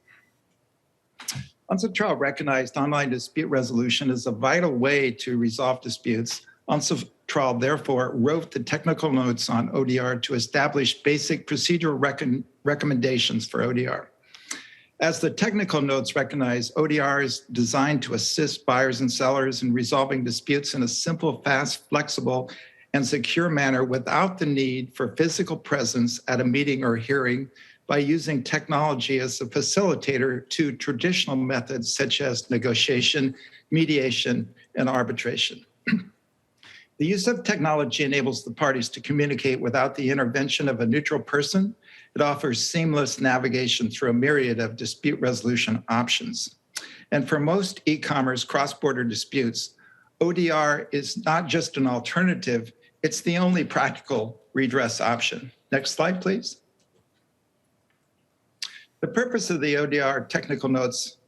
UNCITRAL recognized online dispute resolution as a vital way to resolve disputes. UNCITRAL therefore wrote the technical notes on ODR to establish basic procedural recommendations for ODR. As the technical notes recognize, ODR is designed to assist buyers and sellers in resolving disputes in a simple, fast, flexible, and secure manner without the need for physical presence at a meeting or hearing by using technology as a facilitator to traditional methods such as negotiation, mediation, and arbitration. The use of technology enables the parties to communicate without the intervention of a neutral person. It offers seamless navigation through a myriad of dispute resolution options. And for most e-commerce cross-border disputes, ODR is not just an alternative, it's the only practical redress option. Next slide, please. The purpose of the ODR technical notes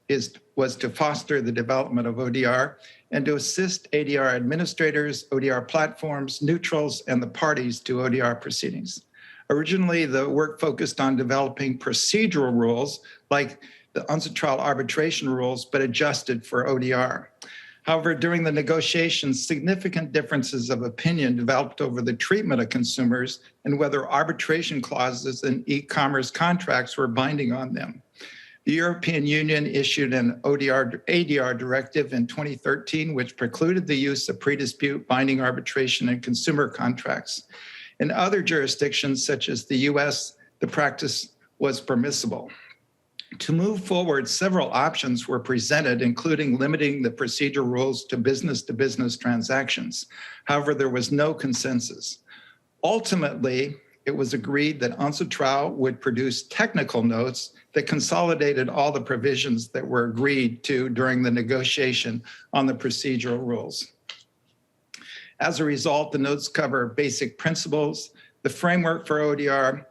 was to foster the development of ODR and to assist ADR administrators, ODR platforms, neutrals, and the parties to ODR proceedings. Originally, the work focused on developing procedural rules like the UNCITRAL arbitration rules, but adjusted for ODR. However, during the negotiations, significant differences of opinion developed over the treatment of consumers and whether arbitration clauses in e-commerce contracts were binding on them. The European Union issued an ADR directive in 2013, which precluded the use of pre-dispute binding arbitration in consumer contracts. In other jurisdictions, such as the US, the practice was permissible. To move forward, several options were presented, including limiting the procedure rules to business transactions. However, there was no consensus. Ultimately, it was agreed that UNCITRAL would produce technical notes that consolidated all the provisions that were agreed to during the negotiation on the procedural rules. As a result, the notes cover basic principles, the framework for ODR,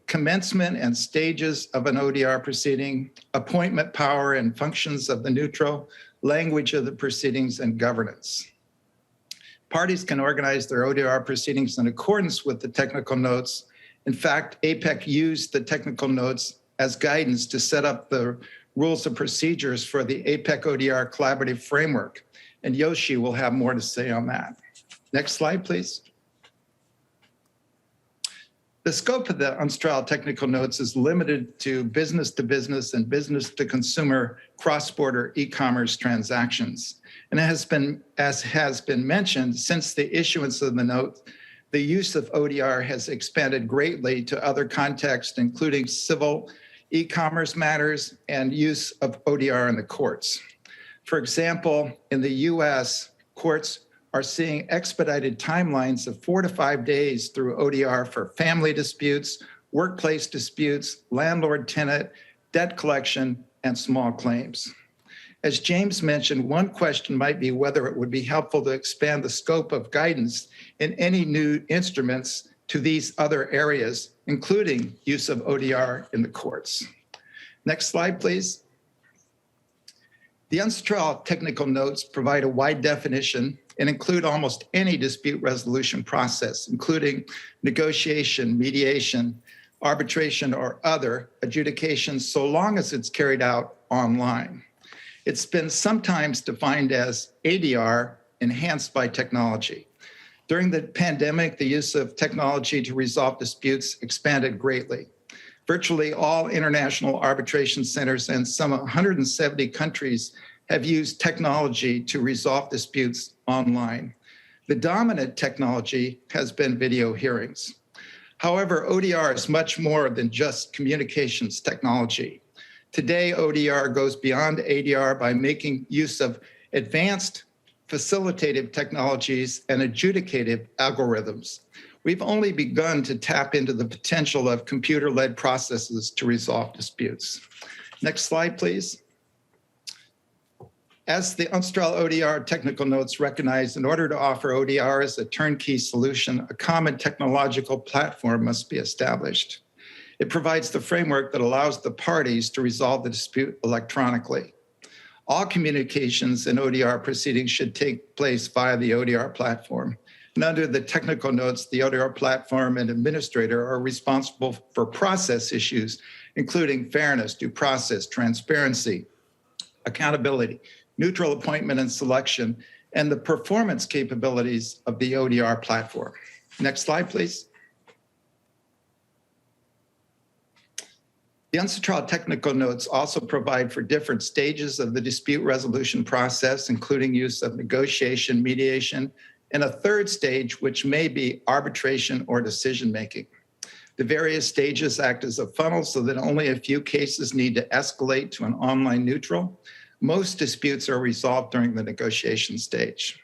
commencement and stages of an ODR proceeding, appointment power and functions of the neutral, language of the proceedings, and governance. Parties can organize their ODR proceedings in accordance with the technical notes. In fact, APEC used the technical notes as guidance to set up the rules of procedures for the APEC ODR collaborative framework. And Yoshi will have more to say on that. Next slide, please. The scope of the Unstraw technical notes is limited to business and business to consumer cross-border e-commerce transactions. And as has been mentioned, since the issuance of the note, the use of ODR has expanded greatly to other contexts, including civil e-commerce matters and use of ODR in the courts. For example, in the US, courts are seeing expedited timelines of 4 to 5 days through ODR for family disputes, workplace disputes, landlord-tenant, debt collection, and small claims. As James mentioned, one question might be whether it would be helpful to expand the scope of guidance in any new instruments to these other areas, including use of ODR in the courts. Next slide, please. The UNCITRAL technical notes provide a wide definition and include almost any dispute resolution process, including negotiation, mediation, arbitration, or other adjudication, so long as it's carried out online. It's been sometimes defined as ADR enhanced by technology. During the pandemic, the use of technology to resolve disputes expanded greatly. Virtually all international arbitration centers and some 170 countries have used technology to resolve disputes online. The dominant technology has been video hearings. However, ODR is much more than just communications technology. Today, ODR goes beyond ADR by making use of advanced facilitative technologies and adjudicative algorithms. We've only begun to tap into the potential of computer-led processes to resolve disputes. Next slide, please. As the Unstraw ODR technical notes recognize, in order to offer ODR as a turnkey solution, a common technological platform must be established. It provides the framework that allows the parties to resolve the dispute electronically. All communications in ODR proceedings should take place via the ODR platform. And under the technical notes, the ODR platform and administrator are responsible for process issues, including fairness, due process, transparency, accountability, neutral appointment and selection, and the performance capabilities of the ODR platform. Next slide, please. The UNCITRAL technical notes also provide for different stages of the dispute resolution process, including use of negotiation, mediation, and a third stage, which may be arbitration or decision-making. The various stages act as a funnel so that only a few cases need to escalate to an online neutral. Most disputes are resolved during the negotiation stage.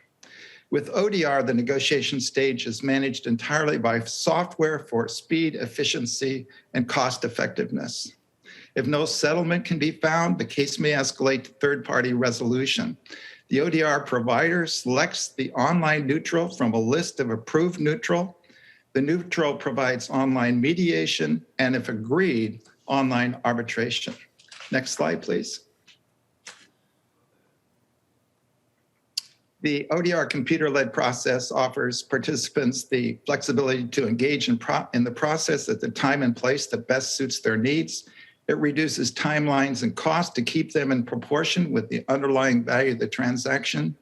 With ODR, the negotiation stage is managed entirely by software for speed, efficiency, and cost effectiveness. If no settlement can be found, the case may escalate to third-party resolution. The ODR provider selects the online neutral from a list of approved neutral. The neutral provides online mediation and, if agreed, online arbitration. Next slide, please. The ODR computer-led process offers participants the flexibility to engage in the process at the time and place that best suits their needs. It reduces timelines and costs to keep them in proportion with the underlying value of the transaction.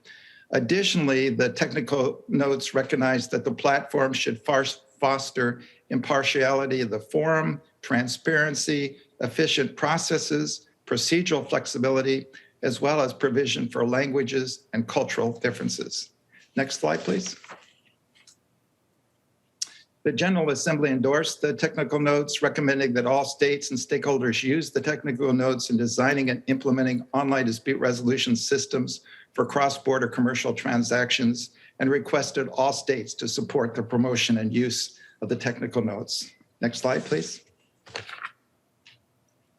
Additionally, the technical notes recognize that the platform should foster impartiality of the forum, transparency, efficient processes, procedural flexibility, as well as provision for languages and cultural differences. Next slide, please. The General Assembly endorsed the technical notes, recommending that all states and stakeholders use the technical notes in designing and implementing online dispute resolution systems for cross-border commercial transactions, and requested all states to support the promotion and use of the technical notes. Next slide, please.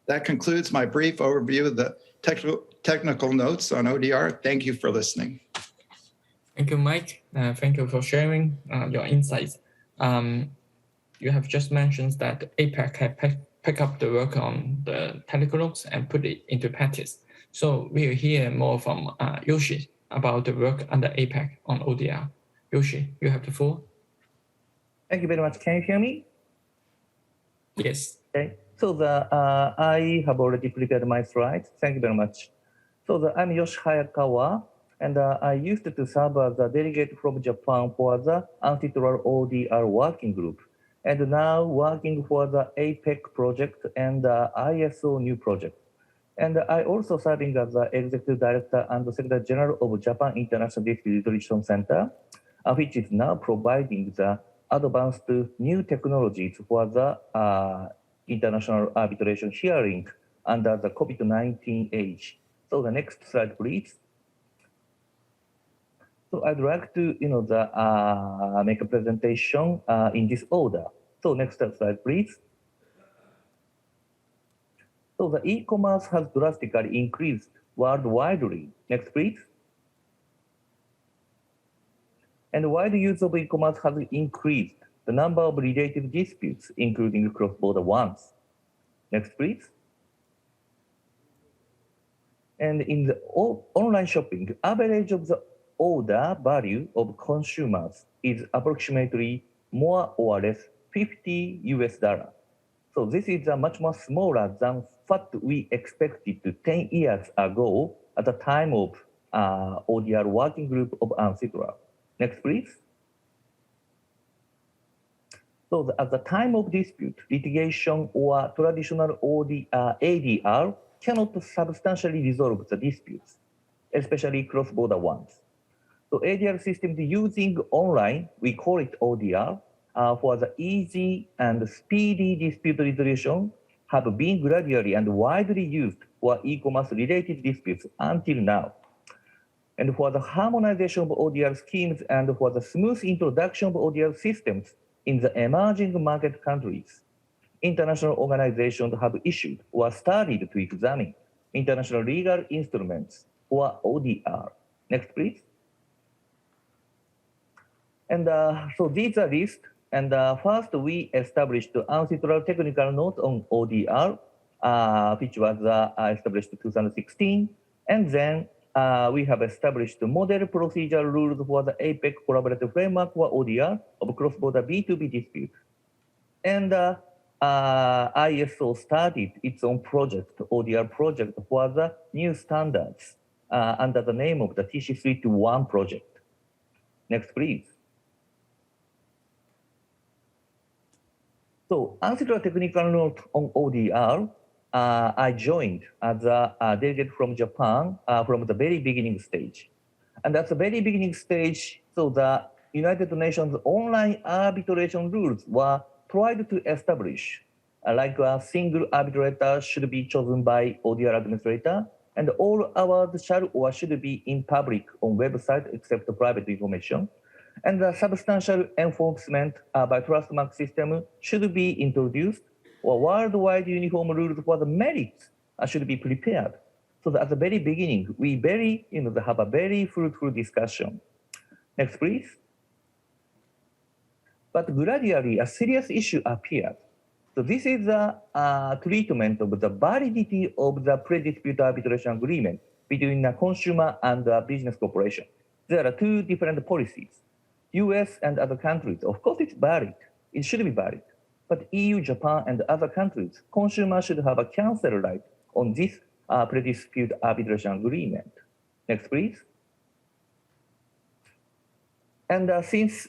That concludes my brief overview of the technical notes on ODR. Thank you for listening. Thank you, Mike. Thank you for sharing your insights. You have just mentioned that APEC had picked up the work on the technical notes and put it into practice. So we'll hear more from Yoshi about the work under APEC on ODR. Yoshi, you have the floor. Thank you very much. Can you hear me? Yes. Okay. So I have already prepared my slides. Thank you very much. So I'm Yoshi Hayakawa, and I used to serve as a delegate from Japan for the UNCITRAL ODR working group, and now working for the APEC project and ISO new project. And I also serving as the executive director and the secretary general of Japan International Dispute Resolution Center, which is now providing the advanced new technologies for the international arbitration hearing under the COVID-19 age. So the next slide, please. So I'd like to, make a presentation in this order. So next slide, please. So the e-commerce has drastically increased worldwide. Next, please. And while the use of e-commerce has increased, the number of related disputes, including cross-border ones. Next, please. And in the online shopping, average of the order value of consumers is approximately more or less $50 US. So this is much more smaller than what we expected 10 years ago at the time of ODR working group of UNCITRAL. Next, please. So at the time of dispute, litigation or traditional ADR cannot substantially resolve the disputes, especially cross-border ones. So ADR systems using online, we call it ODR, for the easy and speedy dispute resolution have been gradually and widely used for e-commerce related disputes until now. And for the harmonization of ODR schemes and for the smooth introduction of ODR systems in the emerging market countries, international organizations have issued or started to examine international legal instruments for ODR. Next, please. And so these are lists. And first, we established the UNCITRAL technical note on ODR, which was established in 2016. And then we have established the model procedural rules for the APEC collaborative framework for ODR of cross-border B2B dispute. And ISO started its own project, ODR project, for the new standards under the name of the TC321 project. Next, please. So UNCITRAL technical note on ODR, I joined as a delegate from Japan from the very beginning stage. And at the very beginning stage, so the United Nations online arbitration rules were tried to establish, like a single arbitrator should be chosen by ODR administrator, and all awards shall or should be in public on website except private information. And the substantial enforcement by trust mark system should be introduced, or worldwide uniform rules for the merits should be prepared. So at the very beginning, we have a very fruitful discussion. Next, please. But gradually, a serious issue appeared. So this is a treatment of the validity of the pre-dispute arbitration agreement between a consumer and a business corporation. There are two different policies. US and other countries, of course it's valid. It should be valid. But EU, Japan, and other countries, consumers should have a cancel right on this pre-dispute arbitration agreement. Next, please. And since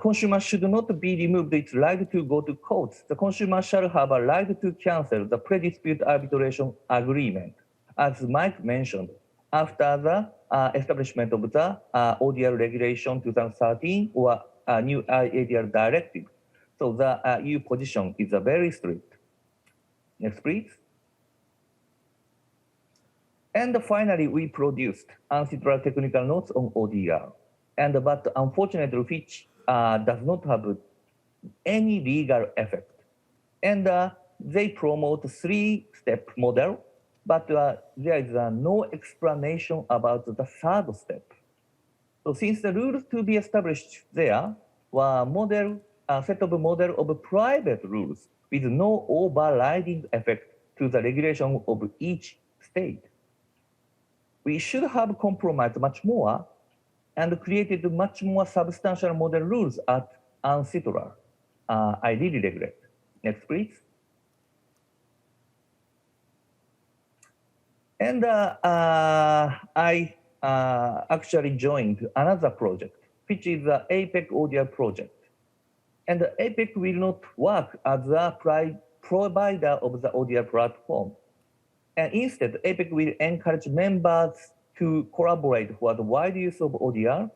consumers should not be removed its right to go to courts, the consumer shall have a right to cancel the pre-dispute arbitration agreement, as Mike mentioned, after the establishment of the ODR regulation 2013 or new ADR directive. So the EU position is very strict. Next, please. And finally, we produced UNCITRAL technical notes on ODR. But unfortunately, which does not have any legal effect. And they promote three-step model, but there is no explanation about the third step. So since the rules to be established there were set of model of private rules with no overriding effect to the regulation of each state, we should have compromised much more and created much more substantial model rules at UNCITRAL. I really regret. Next, please. And I actually joined another project, which is the APEC ODR project. And APEC will not work as a provider of the ODR platform. And instead, APEC will encourage members to collaborate for the wide use of ODR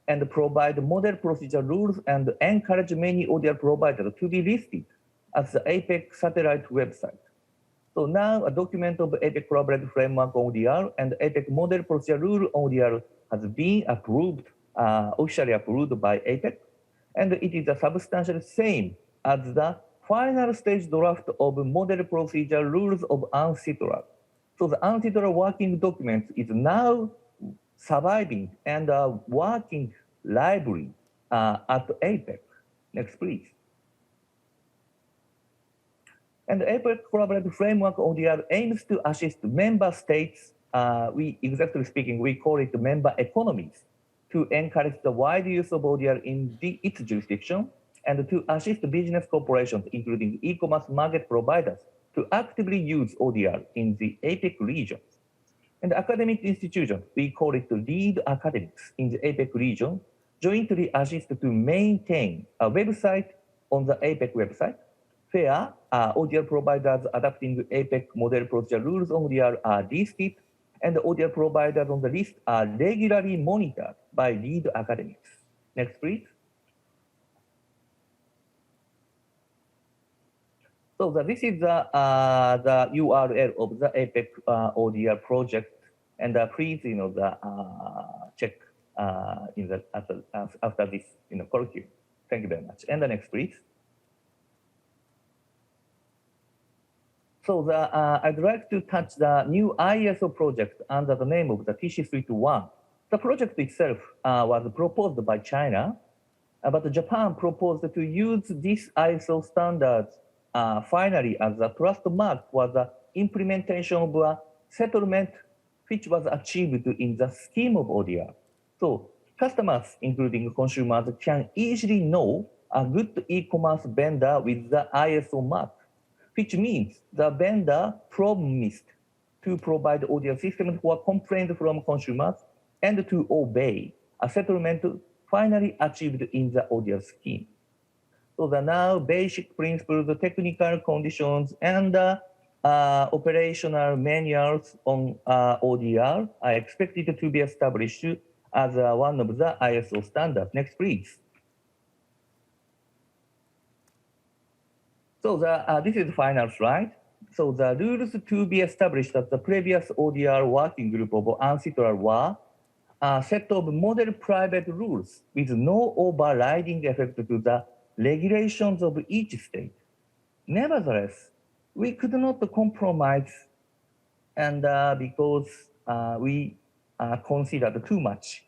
and provide model procedure rules and encourage many ODR providers to be listed as the APEC satellite website. So now a document of APEC collaborative framework on ODR and APEC model procedure rule on ODR has been approved, officially approved by APEC, and it is a substantially same as the final stage draft of model procedure rules of UNCITRAL. So the UNCITRAL working document is now surviving and working library at APEC. Next, please. And the APEC collaborative framework ODR aims to assist member states, exactly speaking, we call it member economies, to encourage the wide use of ODR in its jurisdiction and to assist business corporations, including e-commerce market providers, to actively use ODR in the APEC region. And academic institutions, we call it lead academics in the APEC region, jointly assist to maintain a website on the APEC website, where ODR providers adapting APEC model procedure rules on ODR are listed, and the ODR providers on the list are regularly monitored by lead academics. Next, please. So this is the URL of the APEC ODR project, and please, check after this, colloquium. Thank you very much. And the next, please. So I'd like to touch the new ISO project under the name of the TC321. The project itself was proposed by China, but Japan proposed to use this ISO standards finally as a trust mark for the implementation of a settlement which was achieved in the scheme of ODR. So customers, including consumers, can easily know a good e-commerce vendor with the ISO mark, which means the vendor promised to provide ODR systems for complaints from consumers and to obey a settlement finally achieved in the ODR scheme. So the now basic principles, the technical conditions, and operational manuals on ODR are expected to be established as one of the ISO standards. Next, please. So this is the final slide. So the rules to be established at the previous ODR working group of UNCITRAL were a set of model private rules with no overriding effect to the regulations of each state. Nevertheless, we could not compromise and because we considered too much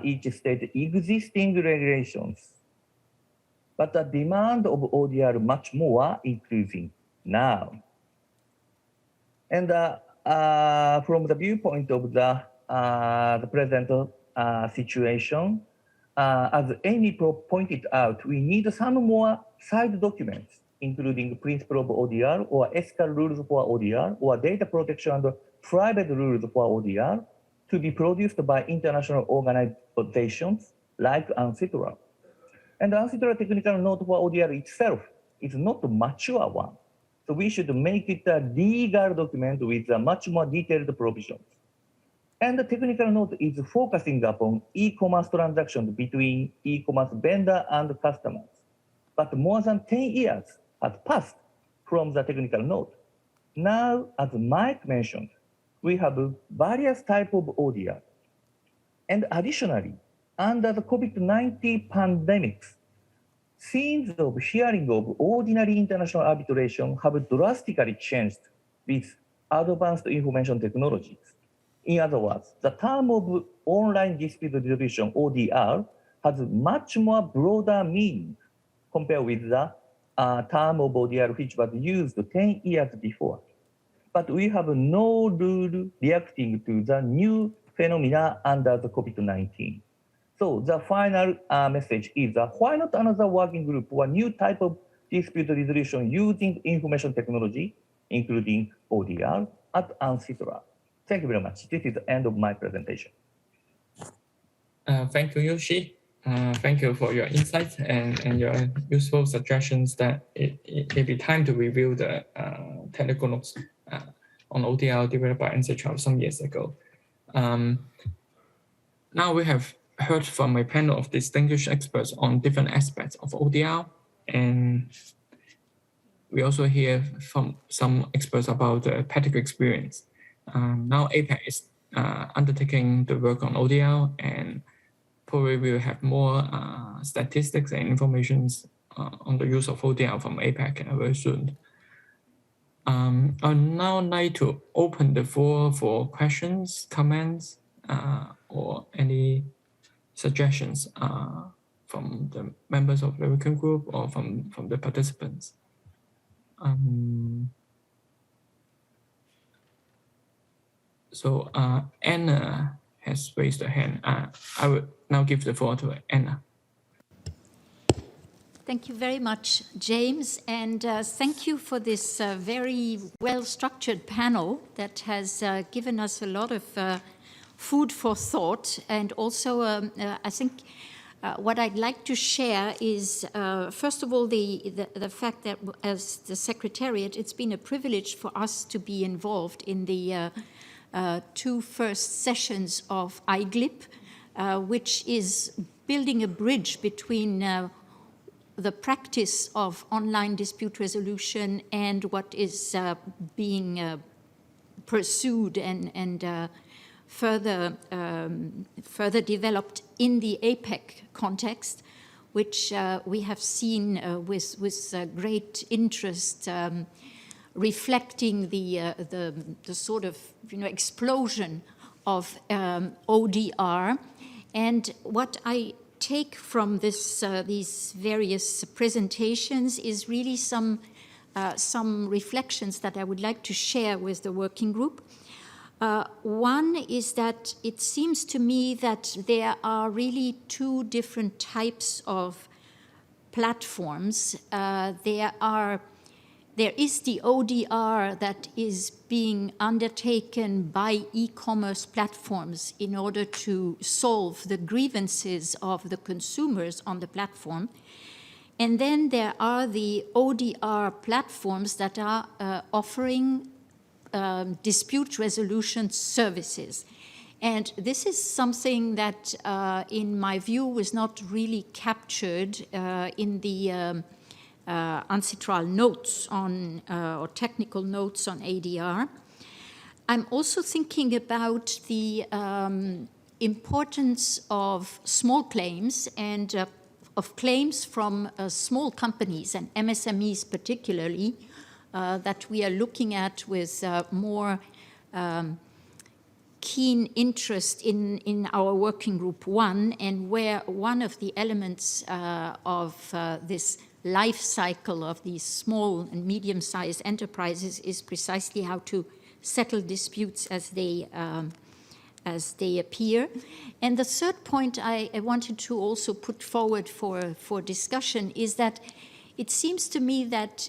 each state existing regulations. But the demand of ODR much more increasing now. And from the viewpoint of the present situation, as Amy pointed out, we need some more side documents, including principle of ODR or ethical rules for ODR or data protection and private rules for ODR to be produced by international organizations like UNCITRAL. And the UNCITRAL technical note for ODR itself is not a mature one. So we should make it a legal document with a much more detailed provisions. And the technical note is focusing upon e-commerce transactions between e-commerce vendor and customers. But more than 10 years has passed from the technical note. Now, as Mike mentioned, we have various types of ODR. And additionally, under the COVID-19 pandemics, scenes of hearing of ordinary international arbitration have drastically changed with advanced information technologies. In other words, the term of online dispute resolution, ODR, has much more broader meaning compared with the term of ODR which was used 10 years before. But we have no rule reacting to the new phenomena under the COVID-19. So the final message is why not another working group or new type of dispute resolution using information technology, including ODR, at UNCITRAL. Thank you very much. This is the end of my presentation. Thank you, Yoshi. Thank you for your insights and your useful suggestions that it may be time to review the technical notes on ODR developed by UNCITRAL some years ago. Now we have heard from a panel of distinguished experts on different aspects of ODR, and we also hear from some experts about the practical experience. Now APAC is undertaking the work on ODR, and probably we will have more statistics and information on the use of ODR from APAC very soon. I'd now like to open the floor for questions, comments, or any suggestions from the members of the working group or from the participants. So Anna has raised her hand. I will now give the floor to Anna. Thank you very much, James, and thank you for this very well-structured panel that has given us a lot of food for thought. And also, I think what I'd like to share is, first of all, the fact that as the Secretariat, it's been a privilege for us to be involved in the two first sessions of IGLIP, which is building a bridge between the practice of online dispute resolution and what is being pursued and further developed in the APEC context, which we have seen with great interest, reflecting the sort of explosion of ODR. And what I take from these various presentations is really some reflections that I would like to share with the working group. One is that it seems to me that there are really two different types of platforms. There is the ODR that is being undertaken by e-commerce platforms in order to solve the grievances of the consumers on the platform. And then there are the ODR platforms that are offering dispute resolution services. And this is something that, in my view, was not really captured in the UNCITRAL notes on, or technical notes on ADR. I'm also thinking about the importance of small claims and of claims from small companies and MSMEs particularly, that we are looking at with more keen interest in our working group 1, and where one of the elements of this life cycle of these small and medium-sized enterprises is precisely how to settle disputes as they appear. And the third point I wanted to also put forward for discussion is that it seems to me that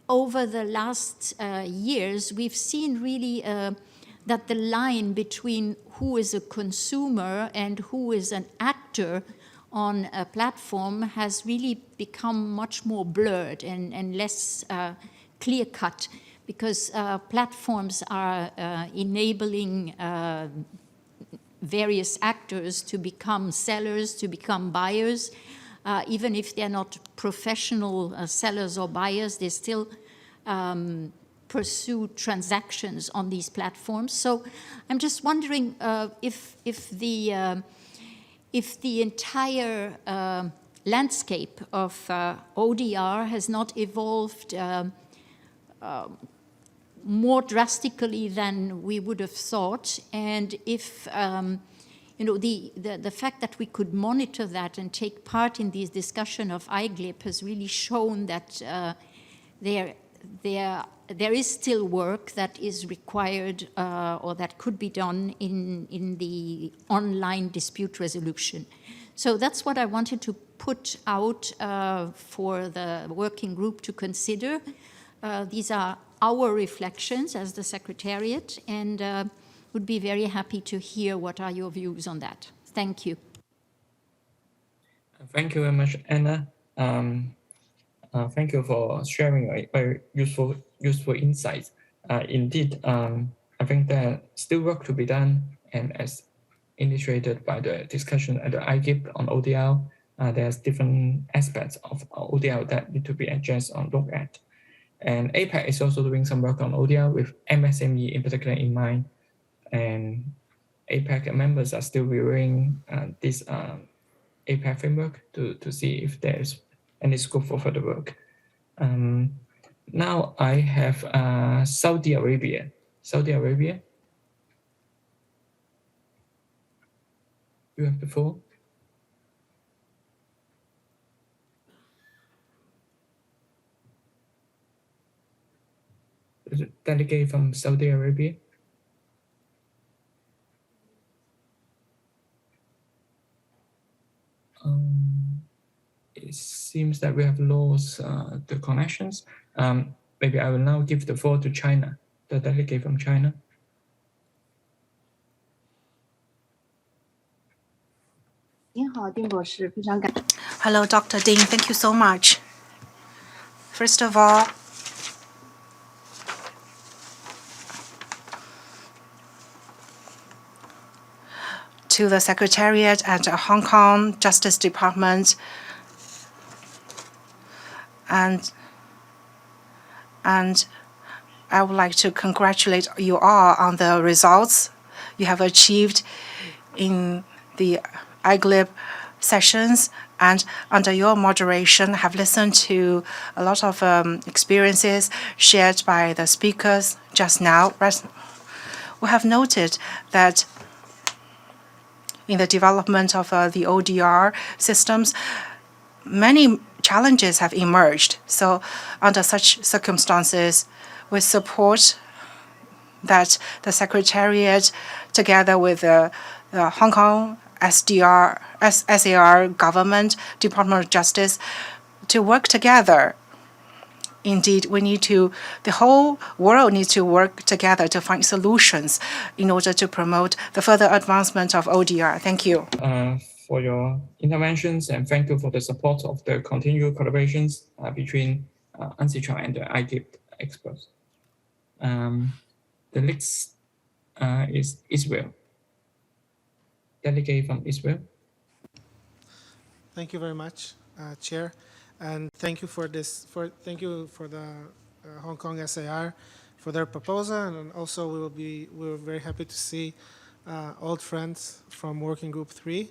over the last years, we've seen really that the line between who is a consumer and who is an actor on a platform has really become much more blurred and less clear-cut, because platforms are enabling various actors to become sellers, to become buyers. Even if they're not professional sellers or buyers, they still pursue transactions on these platforms. So I'm just wondering if the entire landscape of ODR has not evolved more drastically than we would have thought, and if the fact that we could monitor that and take part in this discussion of IGLIP has really shown that there is still work that is required or that could be done in the online dispute resolution. So that's what I wanted to put out for the working group to consider. These are our reflections as the Secretariat, and would be very happy to hear what are your views on that. Thank you. Thank you very much, Anna. Thank you for sharing a very useful insights. Indeed, I think there's still work to be done, and as illustrated by the discussion at the IGIP on ODR, there's different aspects of ODR that need to be addressed or looked at. And APAC is also doing some work on ODR with MSME in particular in mind. And APAC members are still reviewing this APAC framework to see if there's any scope for further work. Now I have Saudi Arabia. Saudi Arabia, you have the floor. The delegate from Saudi Arabia. It seems that we have lost the connections. Maybe I will now give the floor to China, the delegate from China. Hello, Dr. Ding. Thank you so much. First of all, to the Secretariat and Hong Kong Justice Department, and I would like to congratulate you all on the results you have achieved in the IGLIP sessions, and under your moderation have listened to a lot of experiences shared by the speakers just now. We have noted that in the development of the ODR systems, many challenges have emerged. So under such circumstances, we support that the Secretariat, together with the Hong Kong SAR government, Department of Justice, to work together. Indeed, the whole world needs to work together to find solutions in order to promote the further advancement of ODR. Thank you. For your interventions, and thank you for the support of the continued collaborations between UNCITRAL and the IGIP experts. The next is Israel. Delegate from Israel. Thank you very much, Chair, and thank you for the Hong Kong SAR for their proposal, and also we're very happy to see old friends from Working Group 3,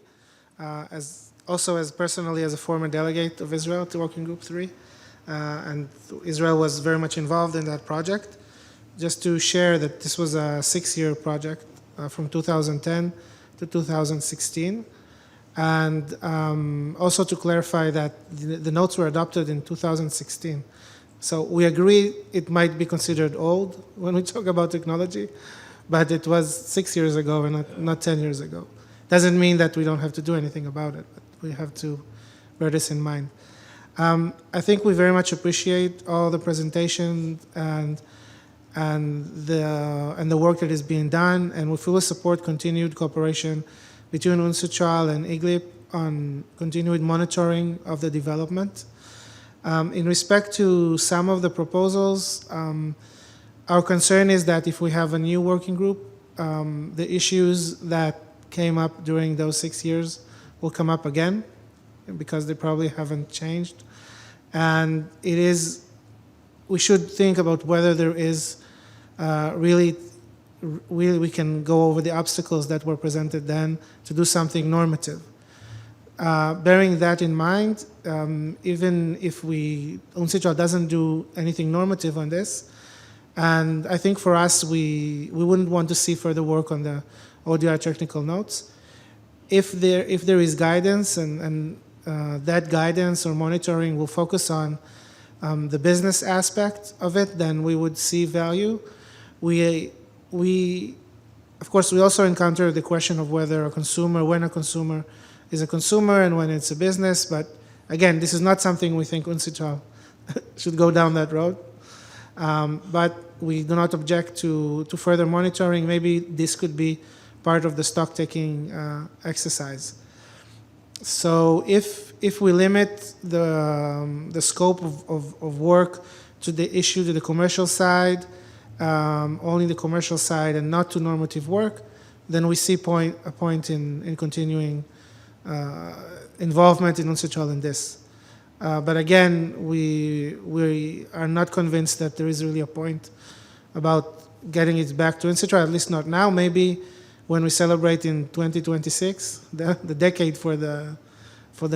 as personally as a former delegate of Israel to Working Group 3, and Israel was very much involved in that project. just to share that this was a 6-year project from 2010 to 2016. And also to clarify that the notes were adopted in 2016. So we agree it might be considered old when we talk about technology, but it was 6 years ago and not 10 years ago. Doesn't mean that we don't have to do anything about it, but we have to bear this in mind. I think we very much appreciate all the presentation and the work that is being done, and we fully support continued cooperation between UNCITRAL and IGLIP on continued monitoring of the development. In respect to some of the proposals, our concern is that if we have a new working group, the issues that came up during those 6 years will come up again because they probably haven't changed. And we should think about whether there is really we can go over the obstacles that were presented then to do something normative. Bearing that in mind, even if UNCITRAL doesn't do anything normative on this, and I think for us, we wouldn't want to see further work on the ODR technical notes. If there is guidance and that guidance or monitoring will focus on the business aspect of it, then we would see value. Of course, we also encounter the question of when a consumer is a consumer and when it's a business. But again, this is not something we think UNCITRAL should go down that road. But we do not object to further monitoring. Maybe this could be part of the stock-taking exercise. So if we limit the scope of work to the commercial side, only the commercial side and not to normative work, then we see a point in continuing involvement in UNCITRAL in this. But again, we are not convinced that there is really a point about getting it back to UNCITRAL, at least not now. Maybe when we celebrate in 2026, the decade for the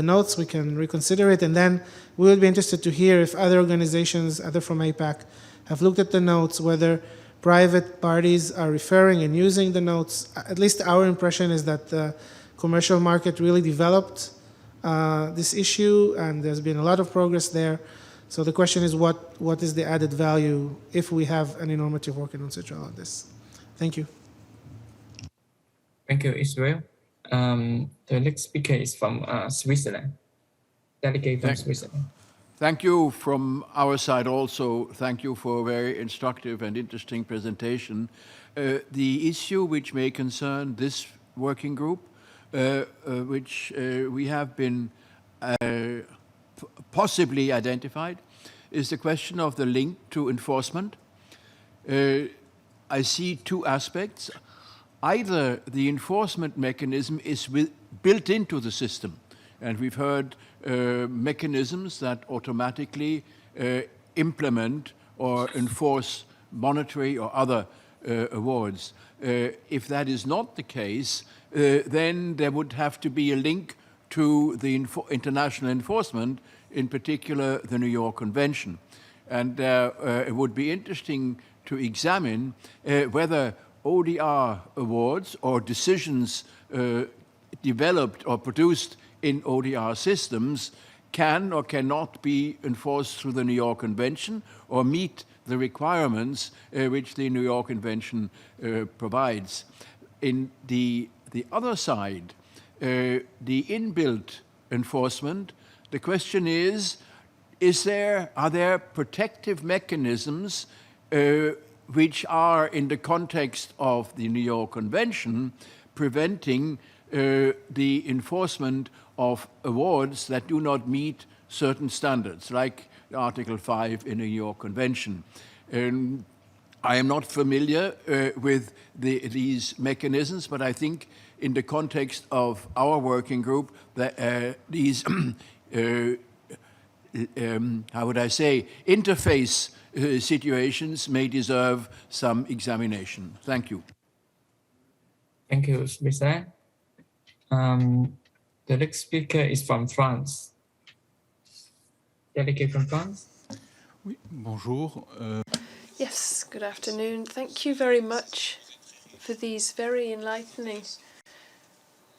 notes, we can reconsider it. And then we will be interested to hear if other organizations, other from APAC, have looked at the notes, whether private parties are referring and using the notes. At least our impression is that the commercial market really developed this issue, and there's been a lot of progress there. So the question is, what is the added value if we have any normative work in UNCITRAL on this? Thank you. Thank you, Israel. The next speaker is from Switzerland. Delegate from Switzerland. Thank you from our side also. Thank you for a very instructive and interesting presentation. The issue which may concern this working group, which we have been possibly identified, is the question of the link to enforcement. I see two aspects. Either the enforcement mechanism is built into the system, and we've heard mechanisms that automatically implement or enforce monetary or other awards. If that is not the case, then there would have to be a link to the international enforcement, in particular the New York Convention. And it would be interesting to examine whether ODR awards or decisions developed or produced in ODR systems can or cannot be enforced through the New York Convention or meet the requirements which the New York Convention provides. In the other side, the inbuilt enforcement, the question is are there protective mechanisms which are, in the context of the New York Convention, preventing the enforcement of awards that do not meet certain standards, like Article 5 in the New York Convention. I am not familiar with these mechanisms, but I think in the context of our working group, that these, how would I say, interface situations may deserve some examination. Thank you. Thank you, Mr. The next speaker is from France. Delegate from France. Oui, bonjour. Yes, good afternoon. Thank you very much for these very enlightening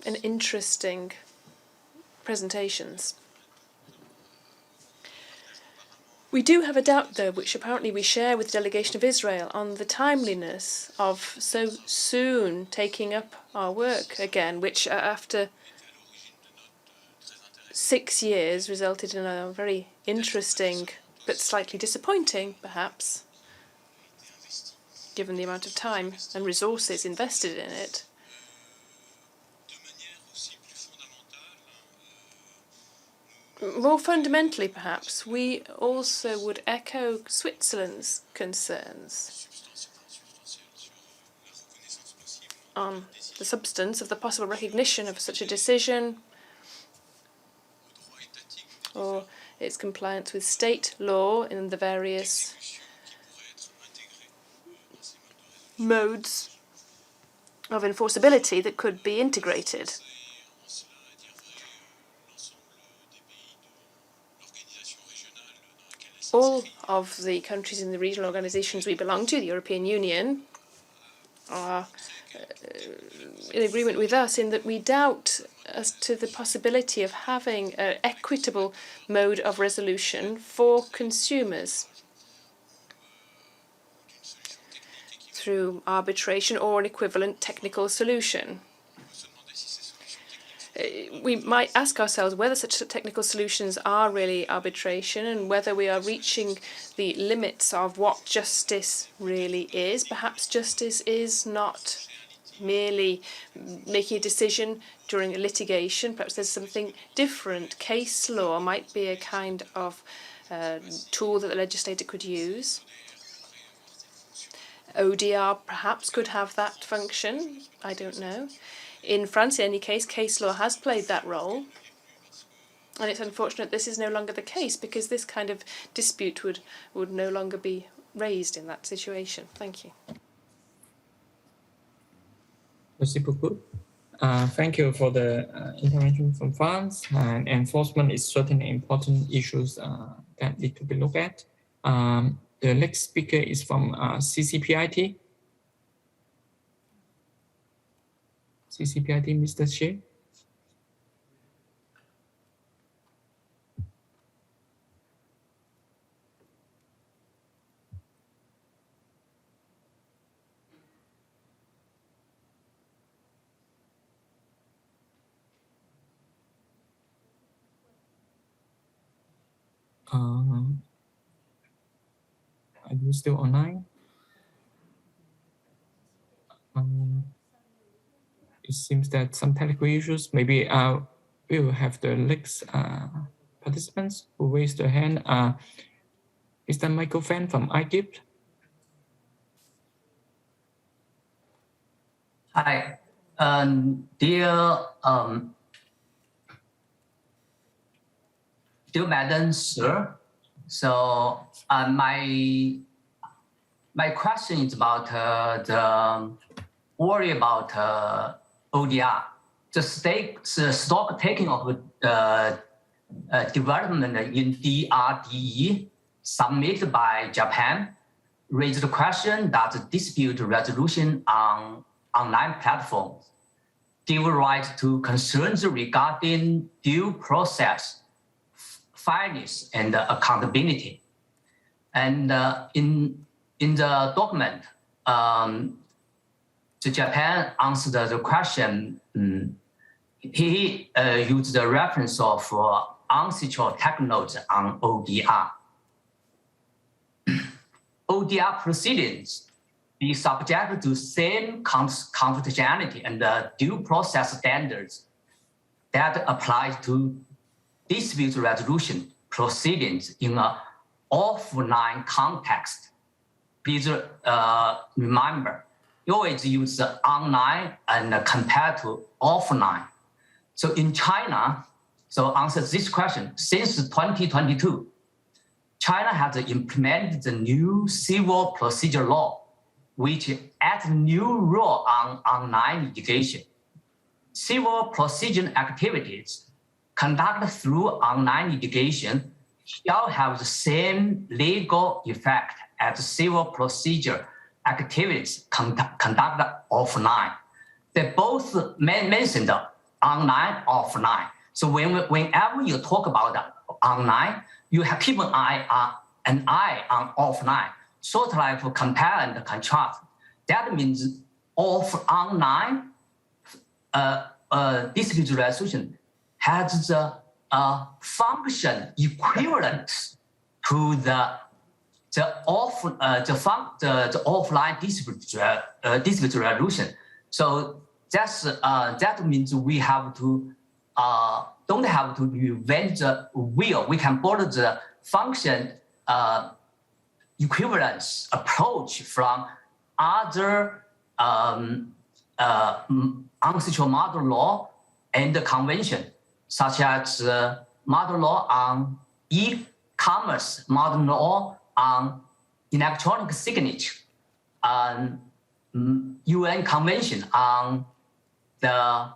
and interesting presentations. We do have a doubt, though, which apparently we share with the delegation of Israel, on the timeliness of so soon taking up our work again, which after 6 years resulted in a very interesting but slightly disappointing, perhaps, given the amount of time and resources invested in it. More fundamentally, perhaps, we also would echo Switzerland's concerns on the substance of the possible recognition of such a decision or its compliance with state law in the various modes of enforceability that could be integrated. All of the countries in the regional organizations we belong to, the European Union, are in agreement with us in that we doubt as to the possibility of having an equitable mode of resolution for consumers through arbitration or an equivalent technical solution. We might ask ourselves whether such technical solutions are really arbitration and whether we are reaching the limits of what justice really is. Perhaps justice is not merely making a decision during a litigation. Perhaps there's something different. Case law might be a kind of tool that the legislator could use. ODR perhaps could have that function. I don't know. In France, in any case, case law has played that role. And it's unfortunate this is no longer the case because this kind of dispute would no longer be raised in that situation. Thank you. Merci beaucoup. Thank you for the intervention from France. And enforcement is certainly important issues that need to be looked at. The next speaker is from CCPIT. CCPIT, Mr. Shea. Are you still online? It seems that some technical issues. Maybe we will have the next participants who raised their hand. Mr. Michael Fan from iGift. Hi, dear Madam Sir. So my question is about the worry about ODR, the stock taking of development in DRDE submitted by Japan raised the question that dispute resolution on online platforms give rise to concerns regarding due process, fairness, and accountability. And in the document, the Japan answered the question. He used the reference of UNCITRAL tech notes on ODR. ODR proceedings be subject to same confidentiality and due process standards that apply to dispute resolution proceedings in an offline context. Please remember, you always use online and compared to offline. So in China, so answer this question, since 2022, China has implemented the new civil procedure law, which adds new rule on online litigation. Civil procedure activities conducted through online litigation shall have the same legal effect as civil procedure activities conducted offline. They both mentioned online, offline. So whenever you talk about online, you have keep an eye on offline, sort of like compare and contrast. That means online dispute resolution has the function equivalent to the offline dispute resolution. So that means we have to don't have to reinvent the wheel. We can borrow the function equivalence approach from other UNCITRAL model law and the convention, such as model law on e-commerce, model law on electronic signature, UN convention on the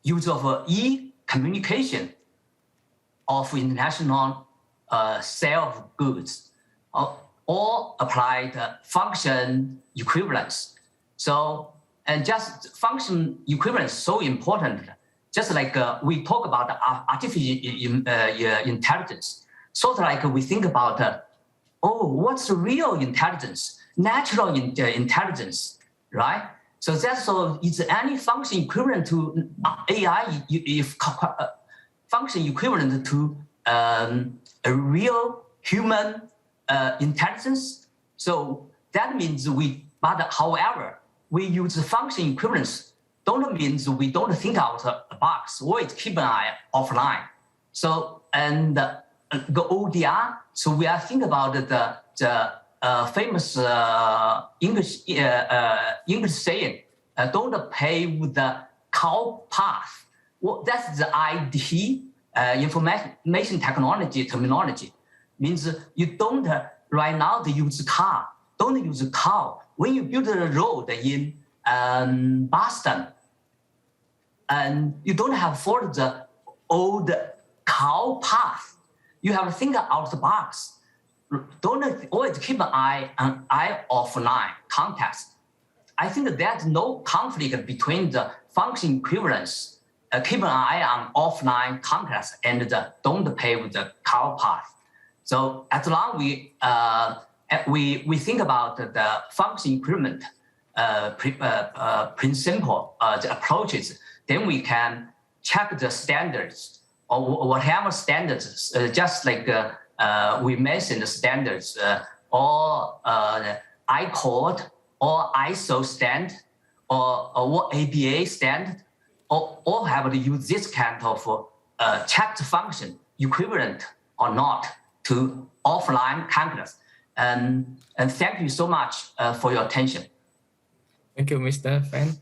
use of e-communication of international sale of goods, all applied function equivalence. So, and just function equivalence is so important. Just like we talk about artificial intelligence, sort of like we think about, what's real intelligence? Natural intelligence, right? So that's so. Is any function equivalent to AI? If function equivalent to a real human intelligence? So that means but however, we use function equivalence. Don't means we don't think out the box. Always keep an eye offline. So and the ODR. So we are thinking about the famous English saying, don't pave the cow path. Well, that's the ID, information technology terminology. Means you don't, right now they use car, don't use cow. When you build a road in Boston, and you don't have follow the old cow path, you have to think out of the box. Don't always keep an eye offline context. I think that there's no conflict between the function equivalence, keep an eye on offline context, and the don't pave the cow path. So as long we think about the function equivalent principle, the approaches, then we can check the standards or whatever standards, just like we mentioned the standards, or ICOD, or ISO stand, or ABA stand, or have to use this kind of checked function equivalent or not to offline calculus. And thank you so much for your attention. Thank you, Mr. Fan.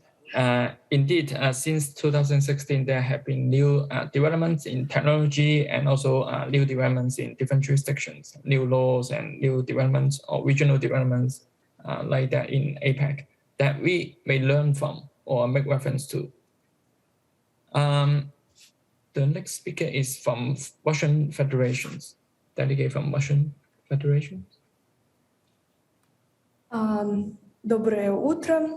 Indeed, since 2016, there have been new developments in technology and also new developments in different jurisdictions, new laws and new developments or regional developments like that in APEC that we may learn from or make reference to. The next speaker is from Russian Federations, delegate from Russian Federation. Доброе утро.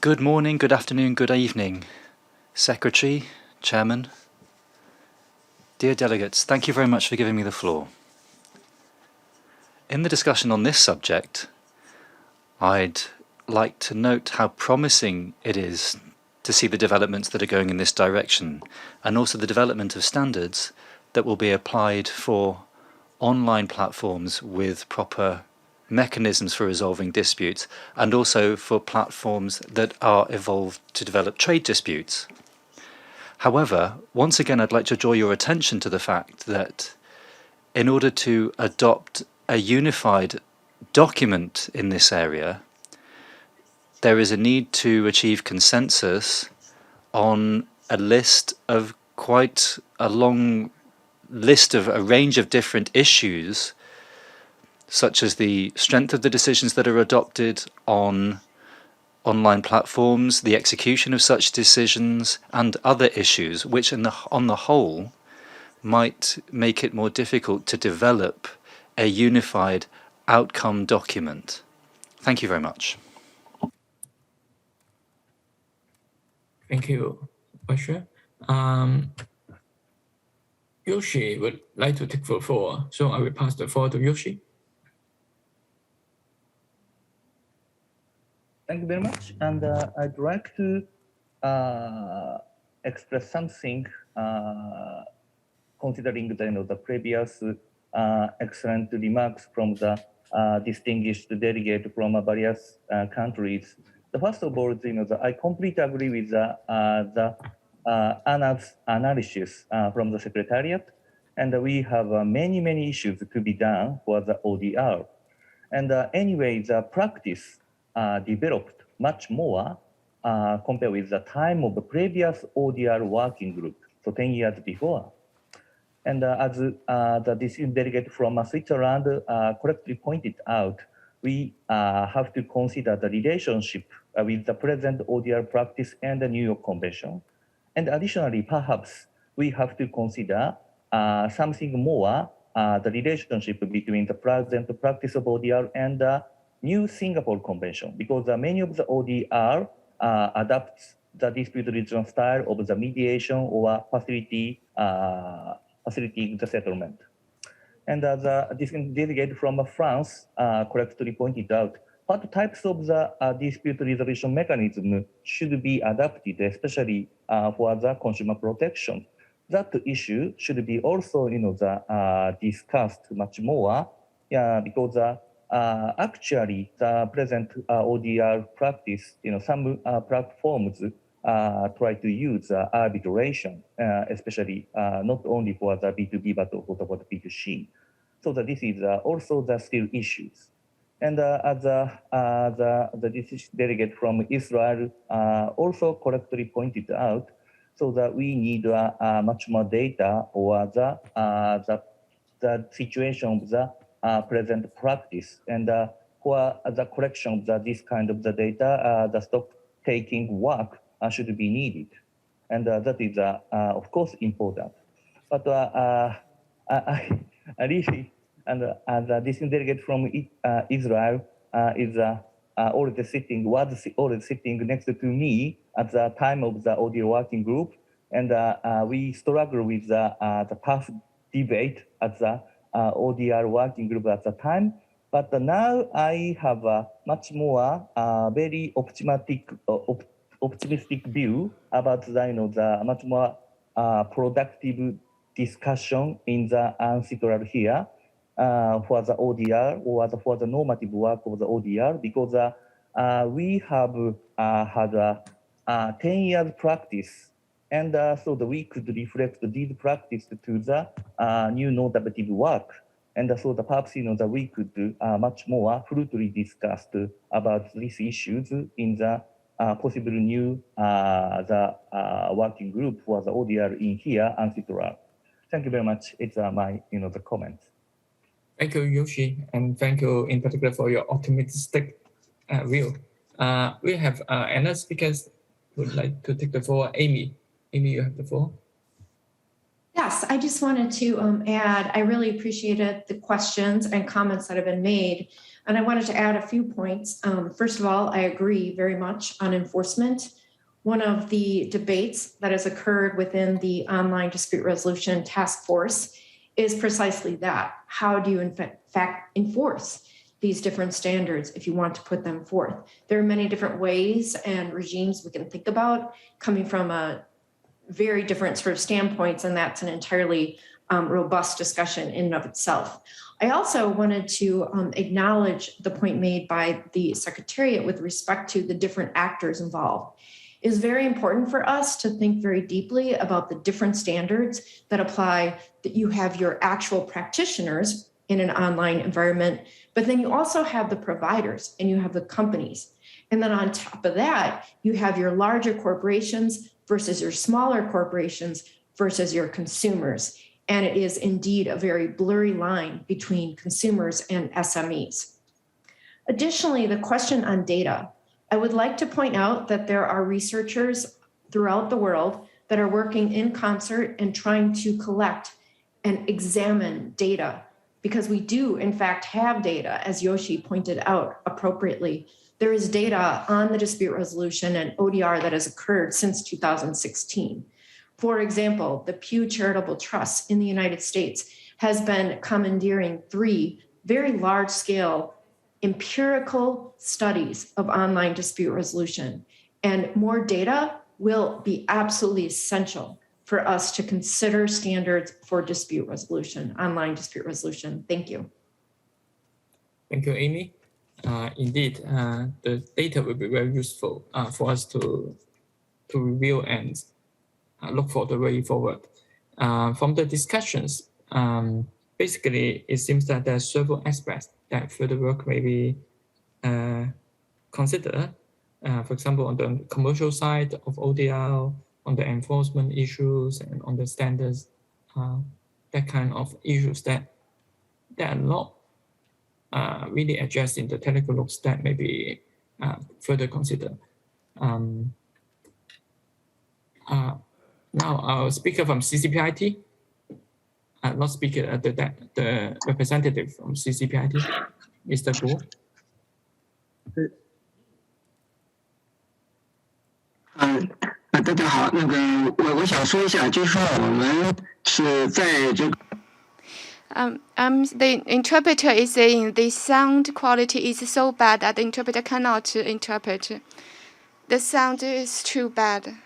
Good morning, good afternoon, good evening, Secretary, Chairman. Dear delegates, thank you very much for giving me the floor. In the discussion on this subject, I'd like to note how promising it is to see the developments that are going in this direction, and also the development of standards that will be applied for online platforms with proper mechanisms for resolving disputes, and also for platforms that are evolved to develop trade disputes. However, once again, I'd like to draw your attention to the fact that in order to adopt a unified document in this area, there is a need to achieve consensus on a list of quite a long list of a range of different issues, such as the strength of the decisions that are adopted on online platforms, the execution of such decisions, and other issues, which on the whole might make it more difficult to develop a unified outcome document. Thank you very much. Thank you, Usher. Yoshi would like to take the floor, so I will pass the floor to Yoshi. Thank you very much. And I'd like to express something considering the previous excellent remarks from the distinguished delegate from various countries. The first of all, I completely agree with the analysis from the secretariat, and we have many issues to be done for the ODR. And anyway, the practice developed much more compared with the time of the previous ODR working group, so 10 years before. And as the distinguished delegate from Switzerland correctly pointed out, we have to consider the relationship with the present ODR practice and the New York Convention. And additionally, perhaps we have to consider something more, the relationship between the present practice of ODR and the New Singapore Convention, because many of the ODR adapts the dispute resolution style of the mediation or facilitating the settlement. And the delegate from France correctly pointed out what types of the dispute resolution mechanism should be adapted, especially for the consumer protection. That issue should be also, discussed much more, because actually the present ODR practice, some platforms try to use arbitration, especially not only for the B2B but also for the B2C. So that this is also the still issues. And as the delegate from Israel also correctly pointed out, so that we need much more data or the situation of the present practice. And for the collection of this kind of the data, the stock taking work should be needed. And that is, of course, important. But I really, and this delegate from Israel is already sitting next to me at the time of the audio working group. And we struggle with the tough debate at the ODR working group at the time. But now I have a much more very optimistic view about the much more productive discussion in the UNCITRAL here for the ODR or for the normative work of the ODR, because we have had a 10 years practice, and so that we could reflect this practice to the new normative work. And so the perhaps that we could much more fruitfully discuss about these issues in the possible new working group for the ODR in here, UNCITRAL. Thank you very much. It's my the comments. Thank you, Yoshi, and thank you in particular for your optimistic view. We have another speaker who would like to take the floor. Amy, you have the floor. Yes, I just wanted to add, I really appreciated the questions and comments that have been made. And I wanted to add a few points. First of all, I agree very much on enforcement. One of the debates that has occurred within the Online Dispute Resolution Task Force is precisely that. How do you in fact enforce these different standards if you want to put them forth? There are many different ways and regimes we can think about coming from a very different sort of standpoints, and that's an entirely robust discussion in and of itself. I also wanted to acknowledge the point made by the Secretariat with respect to the different actors involved. It is very important for us to think very deeply about the different standards that apply, that you have your actual practitioners in an online environment, but then you also have the providers and you have the companies. And then on top of that, you have your larger corporations versus your smaller corporations versus your consumers. And it is indeed a very blurry line between consumers and SMEs. Additionally, the question on data. I would like to point out that there are researchers throughout the world that are working in concert and trying to collect and examine data because we do, in fact, have data, as Yoshi pointed out appropriately. There is data on the dispute resolution and ODR that has occurred since 2016. For example, the Pew Charitable Trust in the United States has been commandeering 3 very large-scale empirical studies of online dispute resolution. And more data will be absolutely essential for us to consider standards for dispute resolution, online dispute resolution. Thank you. Thank you, Amy. Indeed, the data will be very useful for us to review and look for the way forward. From the discussions, basically, it seems that there are several aspects that further work may be considered. For example, on the commercial side of ODR, on the enforcement issues, and on the standards, that kind of issues that are not really addressed in the technical notes that may be further considered. Now, our speaker from CCPIT, not speaker, the representative from CCPIT, Mr. Guo. 大家好，我想说一下，就是说我们是在这个。The interpreter is saying the sound quality is so bad that the interpreter cannot interpret. The sound is too bad.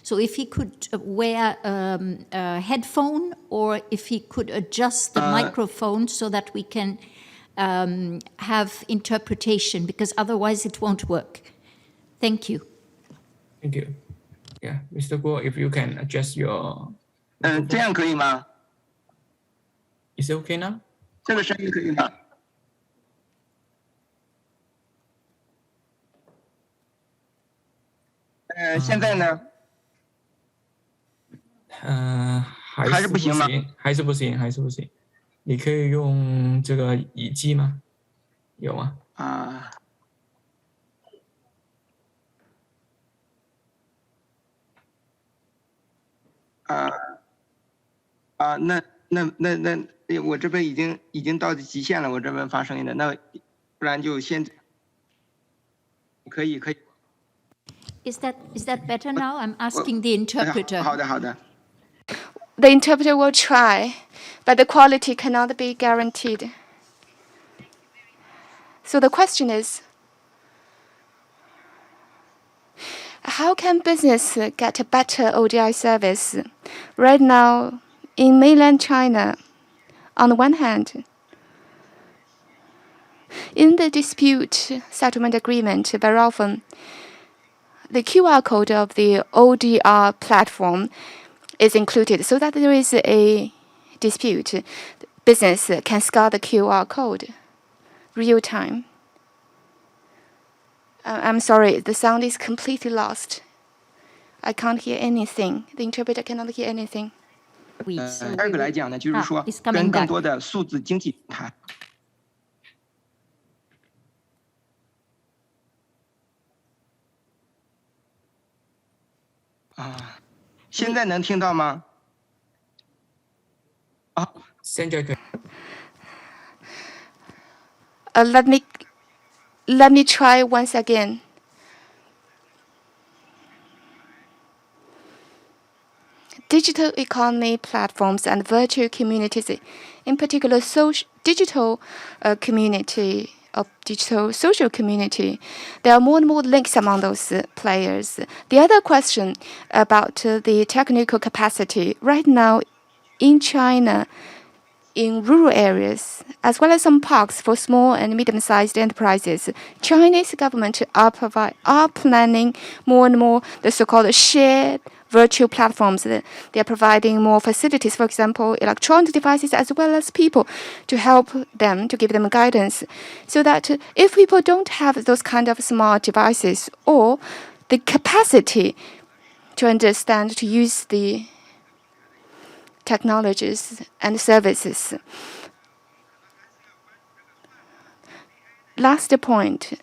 So if he could wear a headphone, or if he could adjust the microphone so that we can have interpretation, because otherwise it won't work. Thank you. Thank you. Yeah, Mr. Guo, if you can adjust your... 这样可以吗？ Is it okay now? 这个声音可以吗？现在呢？ 还是不行吗？还是不行，还是不行。你可以用这个耳机吗？有吗？那我这边已经到极限了，我这边发声音的，那不然就先可以。Is that better now? I'm asking the interpreter. 好的。 The interpreter will try, but the quality cannot be guaranteed. So the question is, how can business get a better ODI service? Right now, in mainland China, on the one hand, in the dispute settlement agreement, very often, the QR code of the ODR platform is included so that there is a dispute. Business can scan the QR code real time. I'm sorry, the sound is completely lost. I can't hear anything. The interpreter cannot hear anything. 第二个来讲呢，就是说跟更多的数字经济谈。现在能听到吗？现在可以。Let me try once again. Digital economy platforms and virtual communities, in particular digital community of digital social community, there are more and more links among those players. The other question about the technical capacity right now in China, in rural areas, as well as some parks for small and medium-sized enterprises, Chinese government are planning more and more the so-called shared virtual platforms. They are providing more facilities, for example, electronic devices as well as people to help them, to give them guidance, so that if people don't have those kind of smart devices or the capacity to understand, to use the technologies and services. Last point,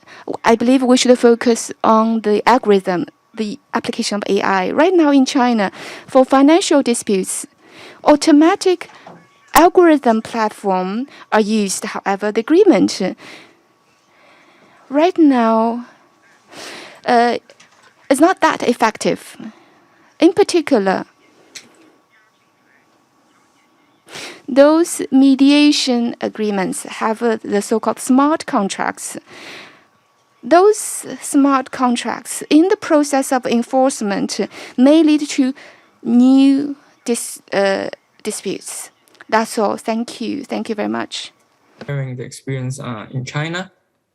I believe we should focus on the algorithm, the application of AI. Right now in China, for financial disputes, automatic algorithm platform are used. However, the agreement right now is not that effective. In particular, those mediation agreements have the so-called smart contracts. Those smart contracts, in the process of enforcement, may lead to new disputes. That's all. Thank you. Thank you very much. Sharing the experience in China,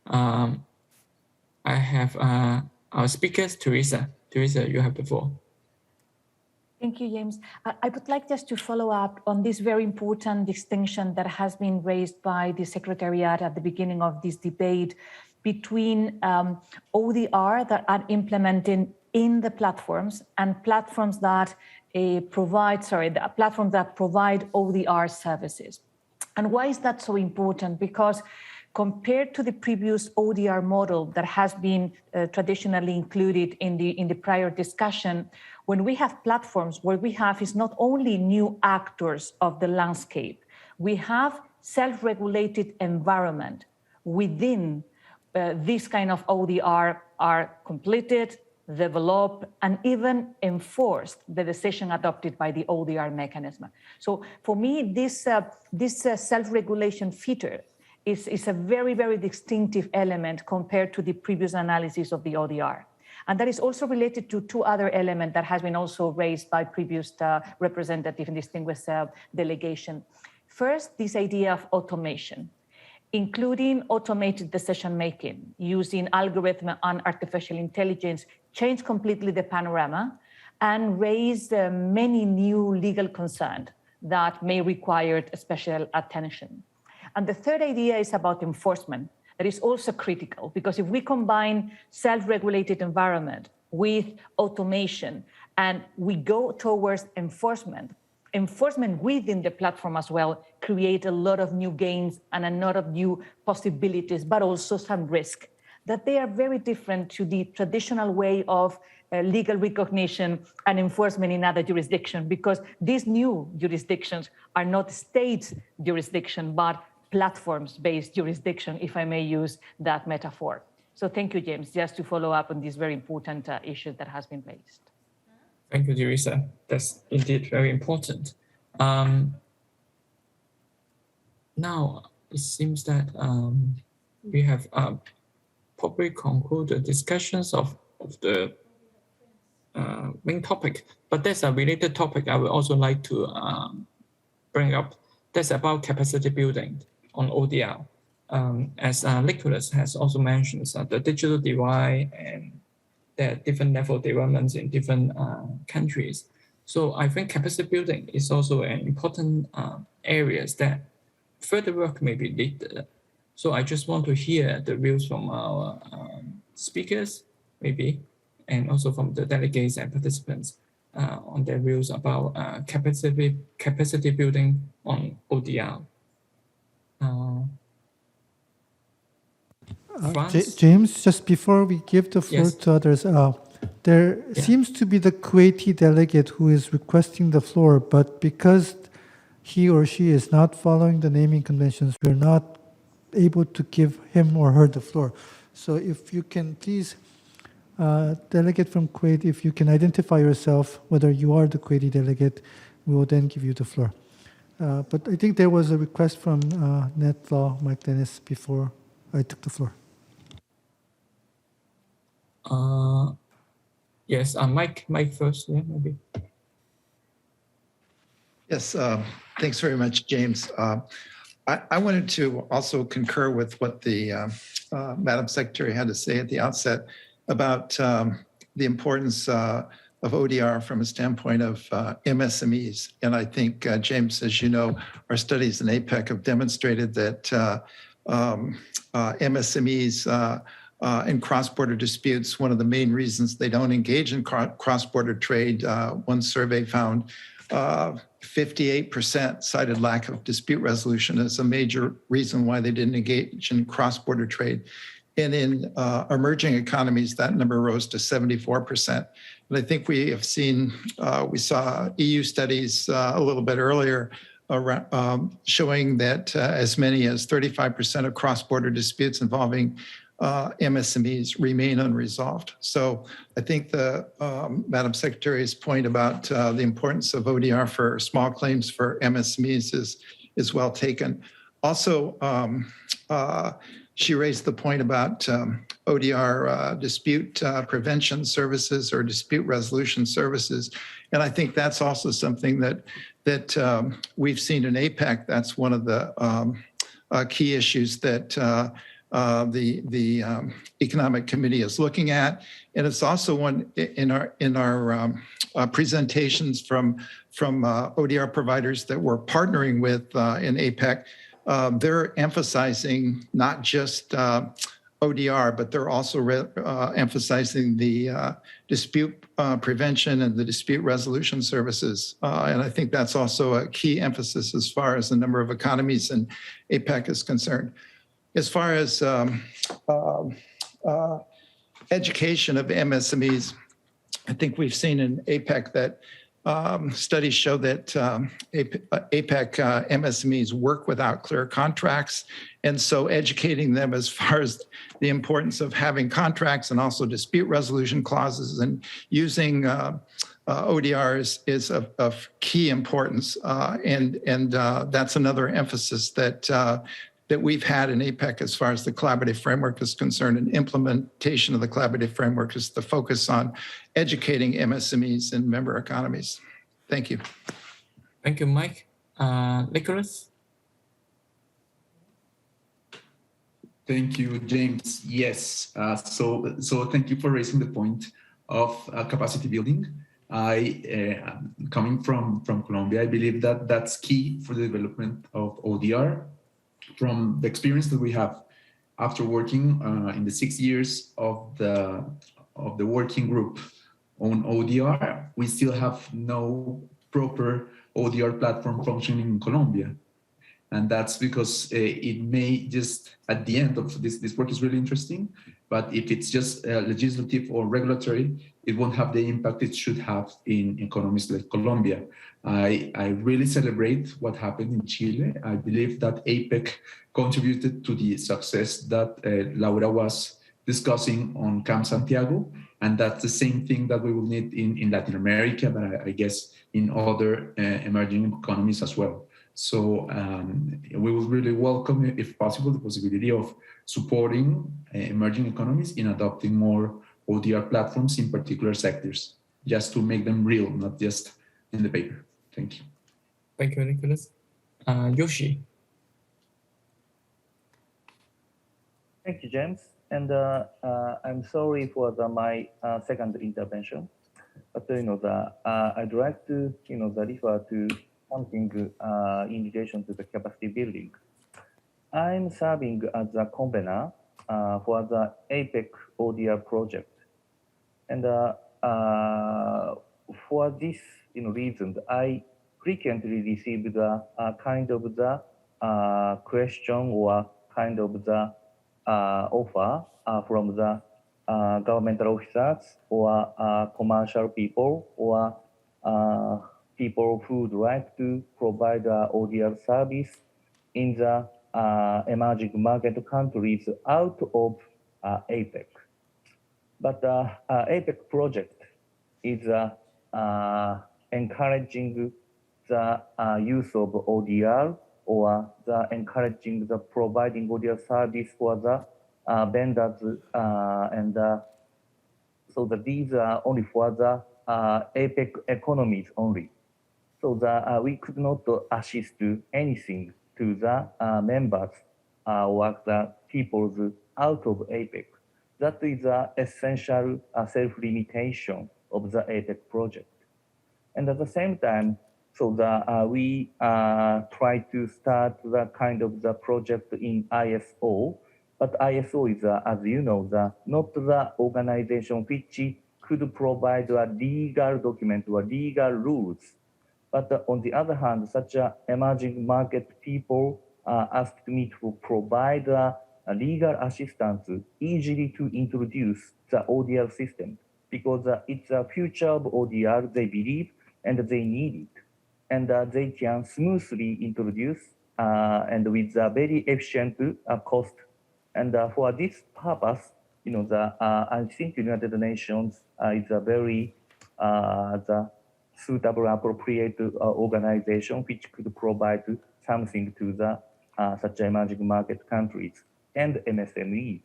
I have our speakers, Teresa. Teresa, you have the floor. Thank you, James. I would like just to follow up on this very important distinction that has been raised by the Secretariat at the beginning of this debate between ODR that are implemented in the platforms and platforms that provide ODR services. And why is that so important? Because compared to the previous ODR model that has been traditionally included in the prior discussion, when we have platforms, what we have is not only new actors of the landscape, we have self-regulated environment within this kind of ODR are completed, developed, and even enforced the decision adopted by the ODR mechanism. So for me, this self-regulation feature is a very, very distinctive element compared to the previous analysis of the ODR. And that is also related to two other elements that has been also raised by previous representative and distinguished delegation. First, this idea of automation, including automated decision-making using algorithm and artificial intelligence, change completely the panorama and raise many new legal concerns that may require special attention. And the third idea is about enforcement. That is also critical, because if we combine self-regulated environment with automation and we go towards enforcement within the platform as well create a lot of new gains and a lot of new possibilities, but also some risk, that they are very different to the traditional way of legal recognition and enforcement in other jurisdictions, because these new jurisdictions are not state jurisdiction, but platforms-based jurisdiction, if I may use that metaphor. So thank you, James, just to follow up on this very important issue that has been raised. Thank you, Teresa. That's indeed very important. Now, it seems that we have probably concluded discussions of the main topic, but there's a related topic I would also like to bring up. That's about capacity building on ODR. As Nicholas has also mentioned, the digital divide and there are different level developments in different countries. So I think capacity building is also an important areas that further work may be needed. So I just want to hear the views from our speakers, maybe, and also from the delegates and participants on their views about capacity building on ODR. James, just before we give the floor to others, there seems to be the Kuwaiti delegate who is requesting the floor, but because he or she is not following the naming conventions, we're not able to give him or her the floor. So if you can please, delegate from Kuwait, if you can identify yourself, whether you are the Kuwaiti delegate, we will then give you the floor. But I think there was a request from Net Law, Mike Dennis, before I took the floor. Yes, Mike first, yeah, maybe. Yes, thanks very much, James. I wanted to also concur with what the Madam Secretary had to say at the outset about the importance of ODR from a standpoint of MSMEs. And I think, James, as you know, our studies in APEC have demonstrated that MSMEs in cross-border disputes, one of the main reasons they don't engage in cross-border trade, one survey found, 58% cited lack of dispute resolution as a major reason why they didn't engage in cross-border trade. And in emerging economies, that number rose to 74%. And I think we have seen, we saw EU studies a little bit earlier around, showing that as many as 35% of cross-border disputes involving MSMEs remain unresolved. So I think the Madam Secretary's point about the importance of ODR for small claims for MSMEs is well taken. Also, she raised the point about ODR dispute prevention services or dispute resolution services. And I think that's also something that we've seen in APEC. That's one of the key issues that the Economic Committee is looking at. And it's also one in our presentations from ODR providers that we're partnering with in APEC. They're emphasizing not just ODR, but they're also emphasizing the dispute prevention and the dispute resolution services. And I think that's also a key emphasis as far as the number of economies in APEC is concerned. As far as education of MSMEs, I think we've seen in APEC that studies show that APEC MSMEs work without clear contracts. And so educating them as far as the importance of having contracts and also dispute resolution clauses and using ODRs is of key importance. And that's another emphasis that we've had in APEC as far as the collaborative framework is concerned, and implementation of the collaborative framework is the focus on educating MSMEs in member economies. Thank you. Thank you, Mike. Nicholas? Thank you, James. Yes, so thank you for raising the point of capacity building. Coming from Colombia, I believe that that's key for the development of ODR. From the experience that we have after working in the 6 years of the working group on ODR, we still have no proper ODR platform functioning in Colombia. And that's because it may just, at the end of this work is really interesting, but if it's just legislative or regulatory, it won't have the impact it should have in economies like Colombia. I really celebrate what happened in Chile. I believe that APEC contributed to the success that Laura was discussing on Camp Santiago, and that's the same thing that we will need in Latin America, but I guess in other emerging economies as well. So we will really welcome, if possible, the possibility of supporting emerging economies in adopting more ODR platforms in particular sectors, just to make them real, not just in the paper. Thank you. Thank you, Nicholas. Yoshi. Thank you, James. And I'm sorry for my second intervention, but I'd like to refer to something in relation to the capacity building. I'm serving as a convener for the APEC ODR project, and for this reason, I frequently receive the kind of the question or kind of the offer from the governmental officers or commercial people or people who would like to provide ODR service in the emerging market countries out of APEC. But APEC project is encouraging the use of ODR or encouraging the providing ODR service for the vendors, and so that these are only for the APEC economies only. So that we could not assist to anything to the members or the peoples out of APEC. That is the essential self-limitation of the APEC project. And at the same time, so that we try to start the kind of the project in ISO, but ISO is, as you know, not the organization which could provide a legal document or legal rules, But on the other hand, such emerging market people asked me to provide legal assistance easily to introduce the ODR system because it's a future of ODR they believe and they need it. And they can smoothly introduce and with a very efficient cost. And for this purpose, I think United Nations is a very the suitable, appropriate organization which could provide something to the such emerging market countries and MSMEs.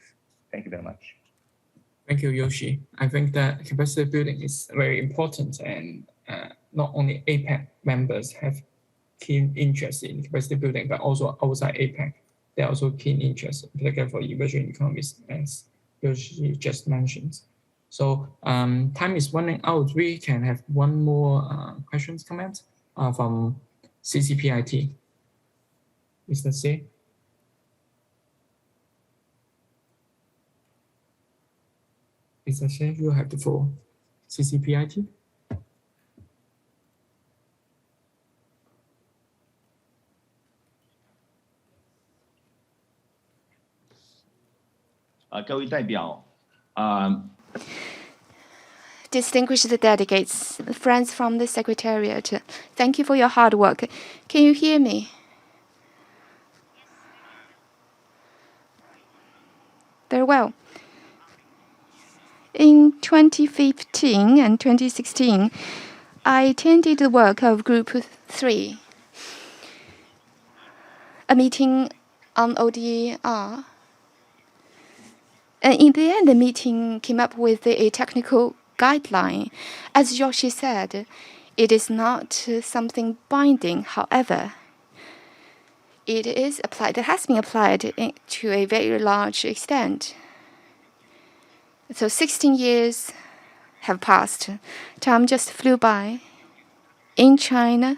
Thank you very much. Thank you, Yoshi. I think that capacity building is very important, and not only APEC members have keen interest in capacity building, but also outside APEC, they are also keen interest, particularly for emerging economies, as Yoshi just mentioned. So time is running out. We can have one more questions, comment from CCPIT. Mr. C. Mr. C, you have the floor. CCPIT. Distinguished delegates, friends from the secretariat, thank you for your hard work. Can you hear me? Very well. In 2015 and 2016, I attended the work of Group 3, a meeting on ODR. And in the end, the meeting came up with a technical guideline. As Yoshi said, it is not something binding. However, it is applied. It has been applied to a very large extent. So 16 years have passed. Time just flew by. In China,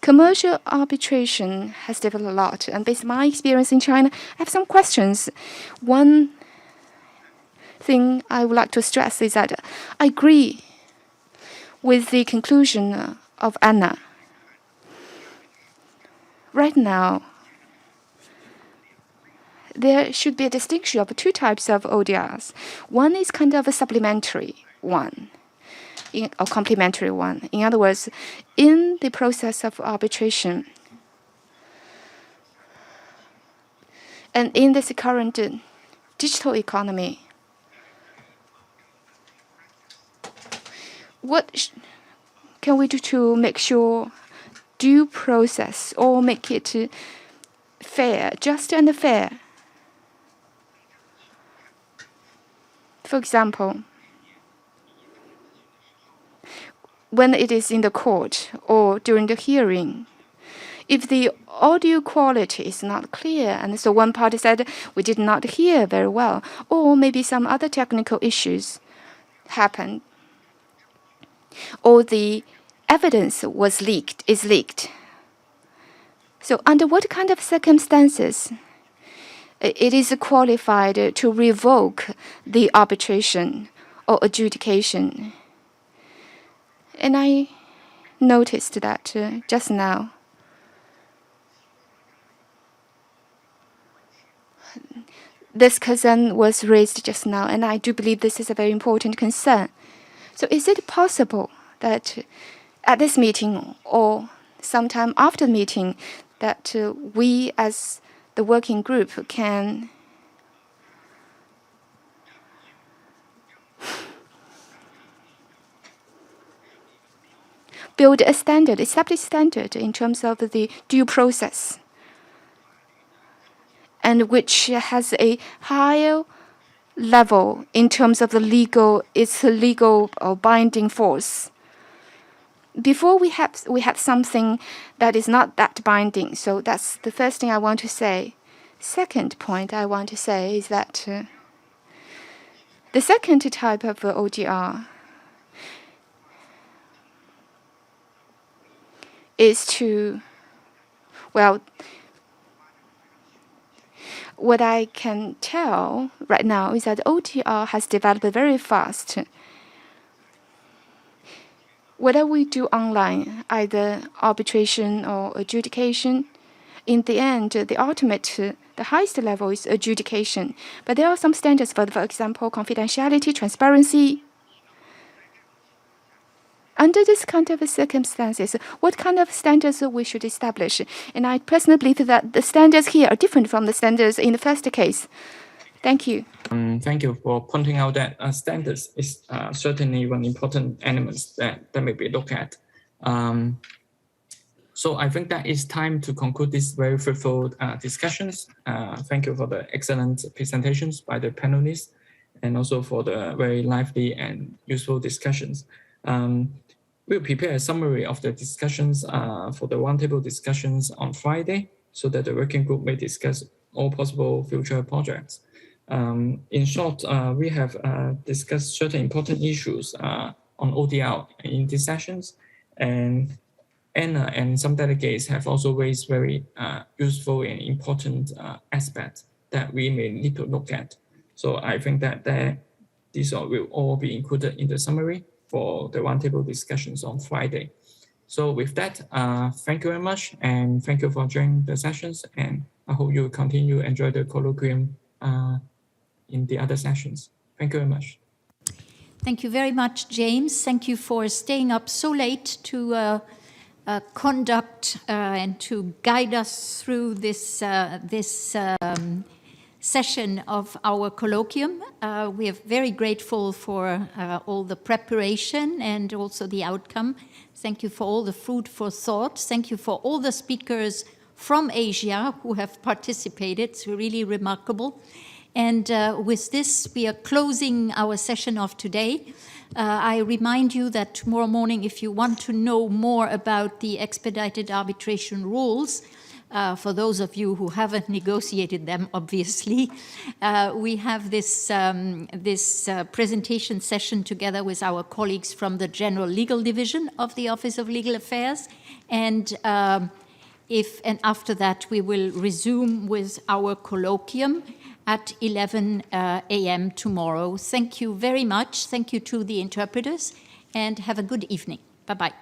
commercial arbitration has developed a lot. And based on my experience in China, I have some questions. One thing I would like to stress is that I agree with the conclusion of Anna. Right now, there should be a distinction of two types of ODRs. One is kind of a supplementary one, or complementary one. In other words, in the process of arbitration, and in this current digital economy, what can we do to make sure due process or make it fair, just and fair? For example, when it is in the court or during the hearing, if the audio quality is not clear, and so one party said we did not hear very well, or maybe some other technical issues happened, or the evidence is leaked. So under what kind of circumstances it is qualified to revoke the arbitration or adjudication? And I noticed that just now. This concern was raised just now, and I do believe this is a very important concern. So is it possible that at this meeting or sometime after the meeting that we as the working group can build a standard, establish standard in terms of the due process, and which has a higher level in terms of its legal or binding force? Before we have something that is not that binding. So that's the first thing I want to say. Second point I want to say is that the second type of ODR is to, well, what I can tell right now is that ODR has developed very fast. whether we do online, either arbitration or adjudication, in the end, the ultimate, the highest level is adjudication. But there are some standards, for example, confidentiality, transparency. Under this kind of circumstances, what kind of standards we should establish? And I personally believe that the standards here are different from the standards in the first case. Thank you. Thank you for pointing out that standards is certainly one important element that may be looked at. So I think that it's time to conclude this very fruitful discussions. Thank you for the excellent presentations by the panelists and also for the very lively and useful discussions. We'll prepare a summary of the discussions for the roundtable discussions on Friday so that the working group may discuss all possible future projects. In short, we have discussed certain important issues on ODR in these sessions, and Anna and some delegates have also raised very useful and important aspects that we may need to look at. So I think that these will all be included in the summary for the roundtable discussions on Friday. So with that, thank you very much, and thank you for joining the sessions, and I hope you will continue to enjoy the colloquium in the other sessions. Thank you very much. Thank you very much, James. Thank you for staying up so late to conduct and to guide us through this session of our colloquium. We are very grateful for all the preparation and also the outcome. Thank you for all the food for thought. Thank you for all the speakers from Asia who have participated. It's really remarkable. And with this, we are closing our session of today. I remind you that tomorrow morning, if you want to know more about the expedited arbitration rules, for those of you who haven't negotiated them, obviously, we have this presentation session together with our colleagues from the General Legal Division of the Office of Legal Affairs. And after that, we will resume with our colloquium at 11 a.m. tomorrow. Thank you very much. Thank you to the interpreters, and have a good evening. Bye-bye.